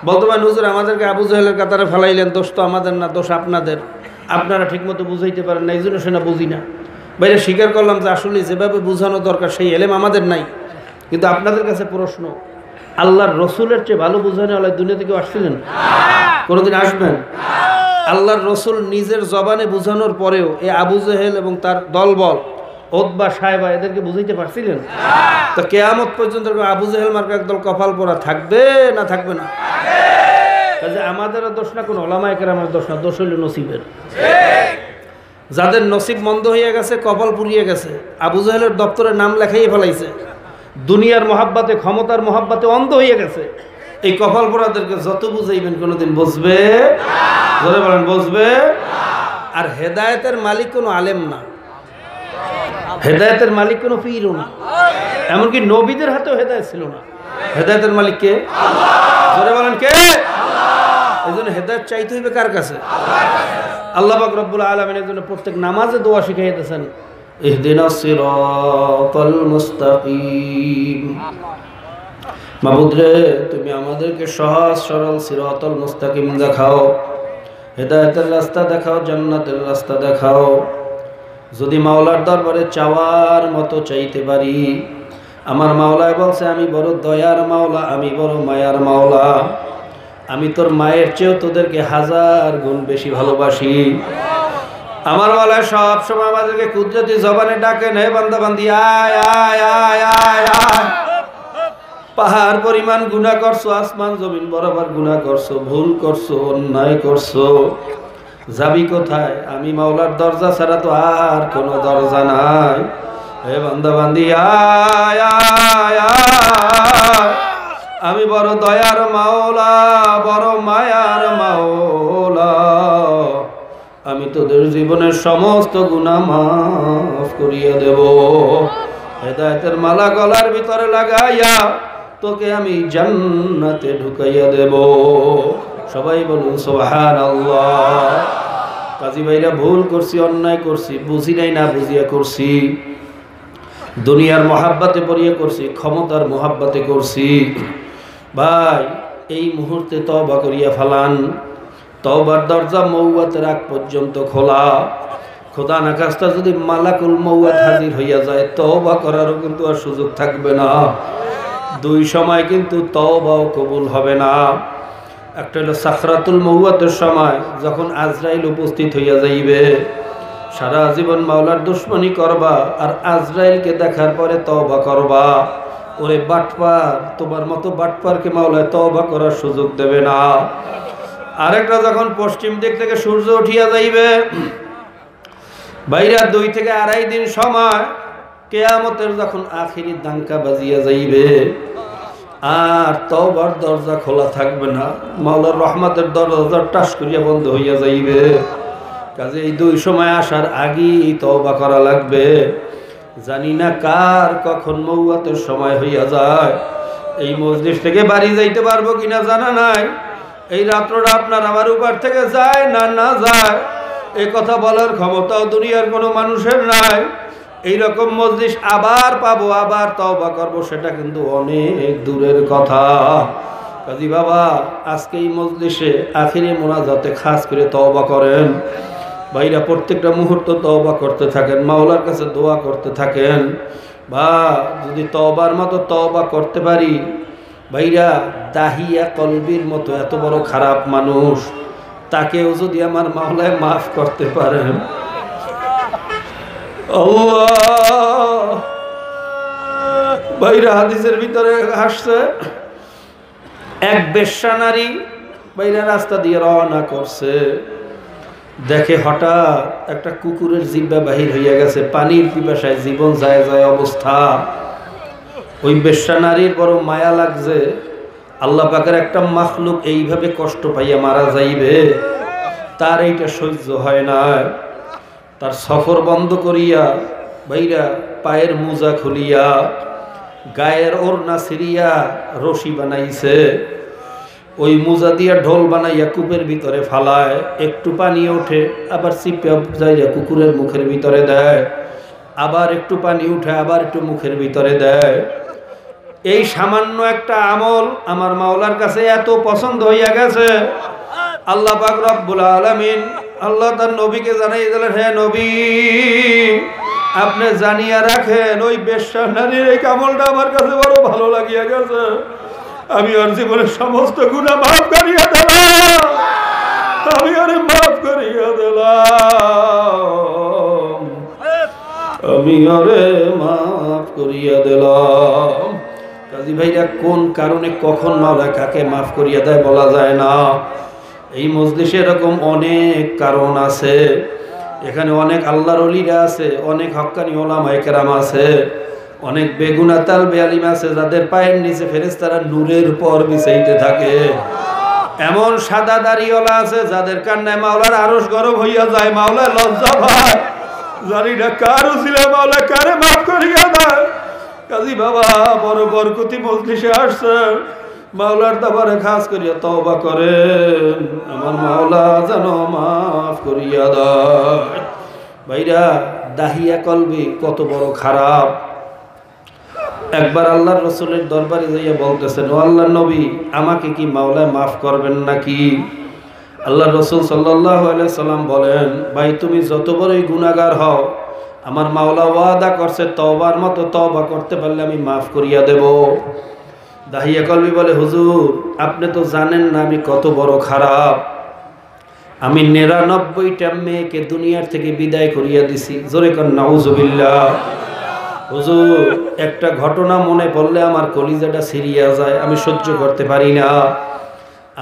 বলতে পারেন হুজুর আমাদেরকে আবু জেহেলের কাতারে ফেলাইলেন, দোষ তো আমাদের না, দোষ আপনাদের। আপনারা ঠিকমতো বুঝাইতে পারেন না, এই জন্য সেটা বুঝি না। বাইরে স্বীকার করলাম যে আসলে যেভাবে বোঝানো দরকার সেই এলেম আমাদের নাই। কিন্তু আপনাদের কাছে প্রশ্ন, আল্লাহর রসুলের চেয়ে ভালো বোঝানো আল্লাহ দুনিয়াতে কেউ আসছিলেন? কোনোদিন আসবেন? আল্লাহর রসুল নিজের জবানে বোঝানোর পরেও এই আবু জেহেল এবং তার দলবল ওতবা সাহেবা এদেরকে বুঝাইতে পারছিলেন? তো কেয়ামত পর্যন্ত আবু জেহেল মার্কা একদল কপাল পরা থাকবে না থাকবে না? কাজে আমাদেরও দোষ না, কোনো ওলামায়ে কেরামের দোষ না, দোষ হইল নসিবের। যাদের নসিব মন্দ হয়ে গেছে, কপাল পুড়িয়ে গেছে, আবু জেহেলের দপ্তরে নাম লেখাইয়ে ফেলাইছে, দুনিয়ার মহাব্বাতে ক্ষমতার মহাব্বাতে অন্ধ হয়ে গেছে, এই কপাল পোড়াদেরকে যত বুঝাইবেন কোনোদিন বুঝবে? ধরে বলেন বুঝবে? আর হেদায়েতের মালিক কোনো আলেম না, হেদায়েতের মালিক কোনো পীরও না, এমনকি নবীদের হাতেও হেদায়েত ছিল না। হেদায়েতের মালিক কে? ধরে বলেন কে? এই জন্য হেদায়েত চাইতে হইবে কার কাছে? আল্লাহ পাক রব্বুল আলামিনের জন্য প্রত্যেক নামাজে দোয়া শিখাইতেছেন, ইহদিনাস সিরাতাল মুস্তাকিম। মাবুদ রে, তুমি আমাদেরকে সহজ সরল সিরাতাল মুস্তাকিম দেখাও, হেদায়েতের রাস্তা দেখাও, জান্নাতের রাস্তা দেখাও। যদি মাওলার দরবারে চাওয়ার মতো চাইতে পারি, আমার মাওলায় বলছে আমি বড় দয়ার মাওলা, আমি বড় মায়ার মাওলা, আমি তোর মায়ের চেয়েও তোদেরকে 1000 গুণ বেশি ভালোবাসি। আমার মাওলা সব সময় আমাদেরকে কুদরতি জবানে ডাকেন, হে বান্দা বান্দি আয় আয় আয় আয় আয়। পাহাড় পরিমাণ গুনাহ করছো, আসমান জমিন বরাবর গুনাহ করছো, ভুল করছো, অন্যায় করছো, যাবি কোথায়? আমি মাওলার দরজা ছাড়া তো আর কোনো দরজা নাই। হে বান্দা বান্দি আয় আয় আয়, আমি বড় দয়ার মাওলা, বড় মায়ার মাওলা, আমি তোদের জীবনের সমস্ত গুনাহ মাফ করিয়ে দেব। হেদায়েতের মালা গলার ভিতরে লাগাইয়া তোকে আমি জান্নাতে ঢুকাইয়া দেব। সবাই বলুন সুবহানাল্লাহ। কাজী ভাইরা, ভুল করছি, অন্যায় করছি, বুঝি নাই না বুঝিয়া করছি, দুনিয়ার মহাব্বাতে পড়িয়ে করছি, ক্ষমতার মহাব্বাতে করছি। ভাই, এই মুহূর্তে তওবা করিয়া ফেলান। তওবার দরজা মৌয়াতের আগ পর্যন্ত খোলা। খোদা না খাস্তা যদি মালাকুল মৌয়াত হাজির হইয়া যায়, তওবা করারও কিন্তু আর সুযোগ থাকবে না। দুই সময় কিন্তু তওবাও কবুল হবে না। একটা হলো সাখরাতুল মৌয়াতের সময়, যখন আজরাইল উপস্থিত হইয়া যাইবে, সারা জীবন মাওলার দুশমনি করবা, আর আজরাইলকে দেখার পরে তওবা করবা। ওরে বাটপার, তোমার মতো বাটপারকে মাওলায় তওবা করার সুযোগ দেবে না। আরেকটা যখন পশ্চিম দিক থেকে সূর্য উঠিয়া যাইবে, বাইরা 2 থেকে 2.5 দিন সময়, কিয়ামতের যখন আখিরি দাঙ্কা বাজিয়া যাইবে, আর তওবার দরজা খোলা থাকবে না, মাওলার রহমতের দরজা টাস করিয়া বন্ধ হইয়া যাইবে। কাজে এই 2 সময় আসার আগেই তওবা করা লাগবে। জানি না কার কখন মৌয়াতের সময় হইয়া যায়। এই মজলিস থেকে বাড়ি যাইতে পারবো কিনা জানা নাই। এই রাত্রটা আপনার আমার উপর থেকে যায় না না যায়, এই কথা বলার ক্ষমতাও দুনিয়ার কোনো মানুষের নাই। এইরকম মজলিস আবার পাবো, আবার তওবা করব, সেটা কিন্তু অনেক দূরের কথা। কাজী বাবা, আজকে এই মজলিসে আখিরি মোনাজাতে খাস করে তওবা করেন। ভাইরা, প্রত্যেকটা মুহূর্ত তওবা করতে থাকেন, মাওলার কাছে দোয়া করতে থাকেন। বা যদি তওবার মতো তওবা করতে পারি, ভাইরা, দাহিয়া কলবির মতো এত বড় খারাপ মানুষ, তাকেও যদি আমার মাওলায় মাফ করতে পারেন, আল্লাহ। ভাইরা, হাদিসের ভিতরে আসছে, এক বেশ্যা নারী ভাইরা রাস্তা দিয়ে রওনা করছে, দেখে হঠাৎ একটা কুকুরের জিহ্বা বাহির হইয়া গেছে, পানির পিপাসায় জীবন যায় যায় অবস্থা। ওই বেশ্যা নারীর বড় মায়া লাগছে, আল্লাহ পাকের একটা মাখলুক এইভাবে কষ্ট পাইয়া মারা যাইবে, তার এইটা সহ্য হয় না। তার সফর বন্ধ করিয়া ভাইরা পায়ের মোজা খুলিয়া গায়ের ওড়না সিরিয়া রশি বানাইছে, ওই মোজা দিয়া ঢোল বানাইয়া কূপের ভিতরে ফালায়, একটু পানি ওঠে আবার চিপে যাইয়া কুকুরের মুখের ভিতরে দেয়, আবার একটু পানি উঠে আবার একটু মুখের ভিতরে দেয়। এই সামান্য একটা আমল আমার মাওলার কাছে এত পছন্দ হইয়া গেছে, আল্লাহ পাক রব্বুল আলামিন আল্লাহ তার নবীকে জানাই দিলেন, হে নবী আপনি জানিয়া রাখেন ওই বেশ্যা নারীর এই আমলটা আমার কাছে বড় ভালো লাগিয়া গেছে, আমি ওর জীবনের সমস্ত গুনাহ মাফ করিয়া দিলাম, আমি ওরে মাফ করিয়া দিলাম, আমি ওরে মাফ করিয়া দিলাম। কাজী ভাইরা কোন কারণে কখন মাওলা কাকে মাফ করিয়া দেয় বলা যায় না। এই মজলিসে এরকম অনেক কারণ আছে, এখানে অনেক আল্লাহর ওলিরা আছে, অনেক হক্কানি ওলামায়ে কেরাম আছে, অনেক বেগুনা তালবে আলিম আছে যাদের পায়ের নিচে ফেরেশতারা নূরের পর বিছাইতে থাকে, এমন সাদা দাড়িওয়ালা আছে যাদের কান্নায় মাওলার আরশ গরম হইয়া যায়, মাওলা লজ্জা পায়, জানি না কার উসিলা মাওলা কারে মাফ করিয়া দেয়। কাজী বাবা বড় বরকতি মজলিসে আসছেন, মাওলার দরবারে খাস করিয়া তওবা করেন, আমার মাওলা যেন মাফ করিয়া দেয়। ভাইরা দাহিয়া কলবি কত বড় খারাপ। একবার আল্লাহর রাসূলের দরবারে যাইয়া বলতেছেন, ও আল্লাহর নবী আমাকে কি মাওলা মাফ করবেন নাকি? আল্লাহর রাসূল সাল্লাল্লাহু আলাইহি সাল্লাম বলেন, ভাই তুমি যত বড়ই গুনাহগার হও আমার মাওলা ওয়াদা করছে তওবার মতো তওবা করতে পারলে আমি মাফ করিয়া দেব। দাহিয়া কলবি বলে, হুজুর আপনি তো জানেন না আমি কত বড় খারাপ, আমি ৯৯টা মেয়েকে দুনিয়ার থেকে বিদায় করিয়া দিছি। জোরে কর নাউজুবিল্লাহ। হুজুর একটা ঘটনা মনে পড়লে আমার কলিজাটা ছিঁড়িয়া যায়, আমি সহ্য করতে পারি না।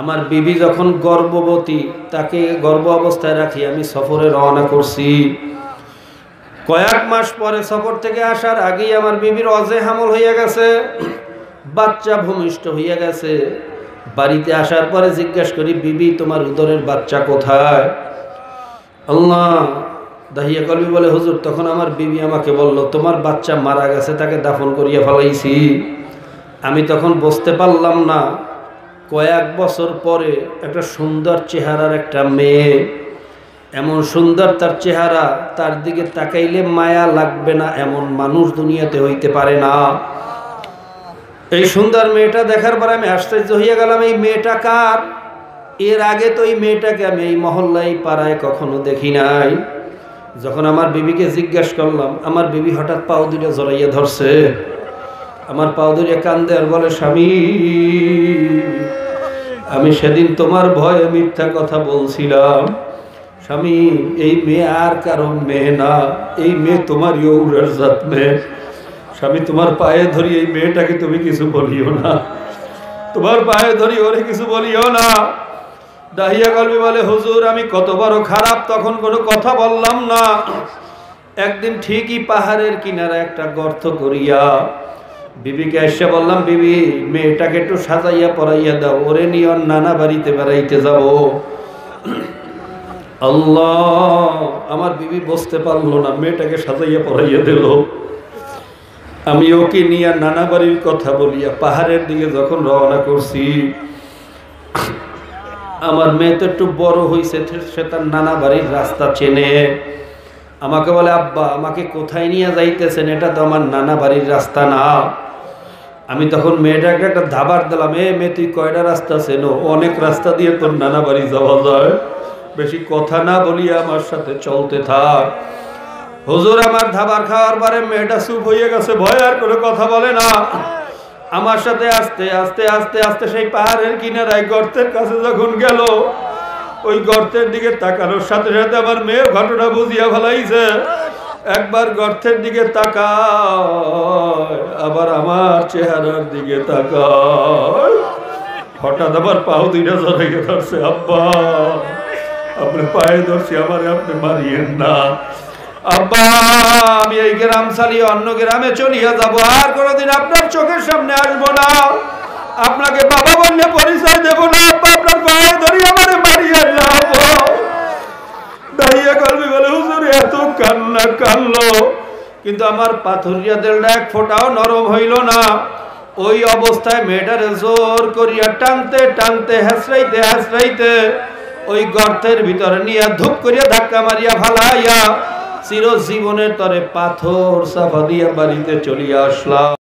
আমার বিবি যখন গর্ভবতী, তাকে গর্ভ অবস্থায় রাখি আমি সফরে রওনা করছি। কয়েক মাস পরে সফর থেকে আসার আগেই আমার বিবির অজে হামল হইয়া গেছে, বাচ্চা ভূমিষ্ঠ হইয়া গেছে। বাড়িতে আসার পরে জিজ্ঞাসা করি, বিবি তোমার উদরের বাচ্চা কোথায়? আল্লাহ। দাহিয়া কলবি বলে, হুজুর তখন আমার বিবি আমাকে বলল তোমার বাচ্চা মারা গেছে, তাকে দাফন করিয়া ফেলাইছি। আমি তখন বুঝতে পারলাম না, কয়েক বছর পরে একটা সুন্দর চেহারার একটা মেয়ে, এমন সুন্দর তার চেহারা, তার দিকে তাকাইলে মায়া লাগবে না এমন মানুষ দুনিয়াতে হইতে পারে না। এই সুন্দর মেয়েটা দেখার পর আমি আশ্চর্য হইয়া গেলাম, এই মেয়েটা কার? এর আগে তো এই মেয়েটাকে আমি এই মহল্লায় পাড়ায় কখনো দেখি নাই। যখন আমার বিবিকে জিজ্ঞাসা করলাম, আমার বিবি হঠাৎ পাও দুটো জড়াইয়া ধরছে, আমার পাও ধরিয়া কান্দে আর বলে, স্বামী আমি সেদিন তোমার ভয়ে মিথ্যা কথা বলছিলাম। স্বামী এই মেয়ে আর কারণ মেয়ে না, এই মেয়ে তোমার ইউরের জাত মেয়ে। স্বামী তোমার পায়ে ধরি এই মেয়েটাকে তুমি কিছু বলিও না, তোমার পায়ে ধরি ওরে কিছু বলিও না। দাহিয়া কলবি বলে, হুজুর আমি কত বড় খারাপ, তখন কোনো কথা বললাম না। একদিন ঠিকই পাহাড়ের কিনারে একটা গর্ত করিয়া বিবিকে এসে বললাম, বিবি মেয়েটাকে একটু সাজাইয়া পরাইয়া দাও, ওরে নিয়ে ওর নানা বাড়িতে বেড়াইতে যাব। আল্লাহ, আমার বিবি বুঝতে পারলো না, মেয়েটাকে সাজাইয়া পরাইয়া দিল। আমি ওকে নিয়ে নানা বাড়ির কথা বলিয়া পাহাড়ের দিকে যখন রওনা করছি, আমার মেয়ে তো একটু বড় হয়েছে, সে তার নানা বাড়ির রাস্তা চেনে। আমাকে বলে, আব্বা আমাকে কোথায় নিয়ে যাইতেছেন, এটা তো আমার নানা বাড়ির রাস্তা না। আমি তখন মেয়েটাকে একটা ধাবার দিলাম, মেয়ে তুই কয়টা রাস্তা চেনো? অনেক রাস্তা দিয়ে তোর নানা বাড়ি যাওয়া যায়, বেশি কথা না বলিয়া আমার সাথে চলতে থাক। হুজুর আমার ধাবার খাওয়ার পরে মেয়েটা চুপ হয়ে গেছে, ভয় আর কোনো কথা বলে না। আমার সাথে আস্তে আস্তে আস্তে আস্তে সেই পাহাড়ের কিনারায় গর্তের কাছে যখন গেল, ওই গর্তের দিকে তাকানোর সাথে সাথে আমার মেয়ে ঘটনা বুঝিয়া ফেলাইছে। একবার গর্তের দিকে তাকায়, আবার আমার চেহারার দিকে তাকায়, হঠাৎ আমার পাও দুইটা জড়াইয়া ধরছে। আব্বা আপনি পায়ে ধরছি, আমার আপনি মারিয়েন না। আব্বা আমি এই গ্রাম ছাড়িয়ে অন্য গ্রামে চলিয়া যাব, আর কোনোদিন আপনার চোখের সামনে আসবো না, আপনাকে বাবা বললে পরিচয় দেব না। আব্বা আপনার পায়ে ধরি, আমারে মারিয়েন না। দাহিয়া কলবি বলে, হুজুর এত কান্না কানলো, কিন্তু আমার পাথরিয়া দিলটা এক ফোঁটাও নরম হইল না। ওই অবস্থায় মেয়েটারে জোর করিয়া টানতে টানতে হাসরাইতে হাসরাইতে ওই গর্তের ভিতরে নিয়ে ধূপ করিয়া ধাক্কা মারিয়া ফালাইয়া চিরজীবনের তরে পাথর চাপা দিয়া বাড়িতে চলিয়া আসলাম।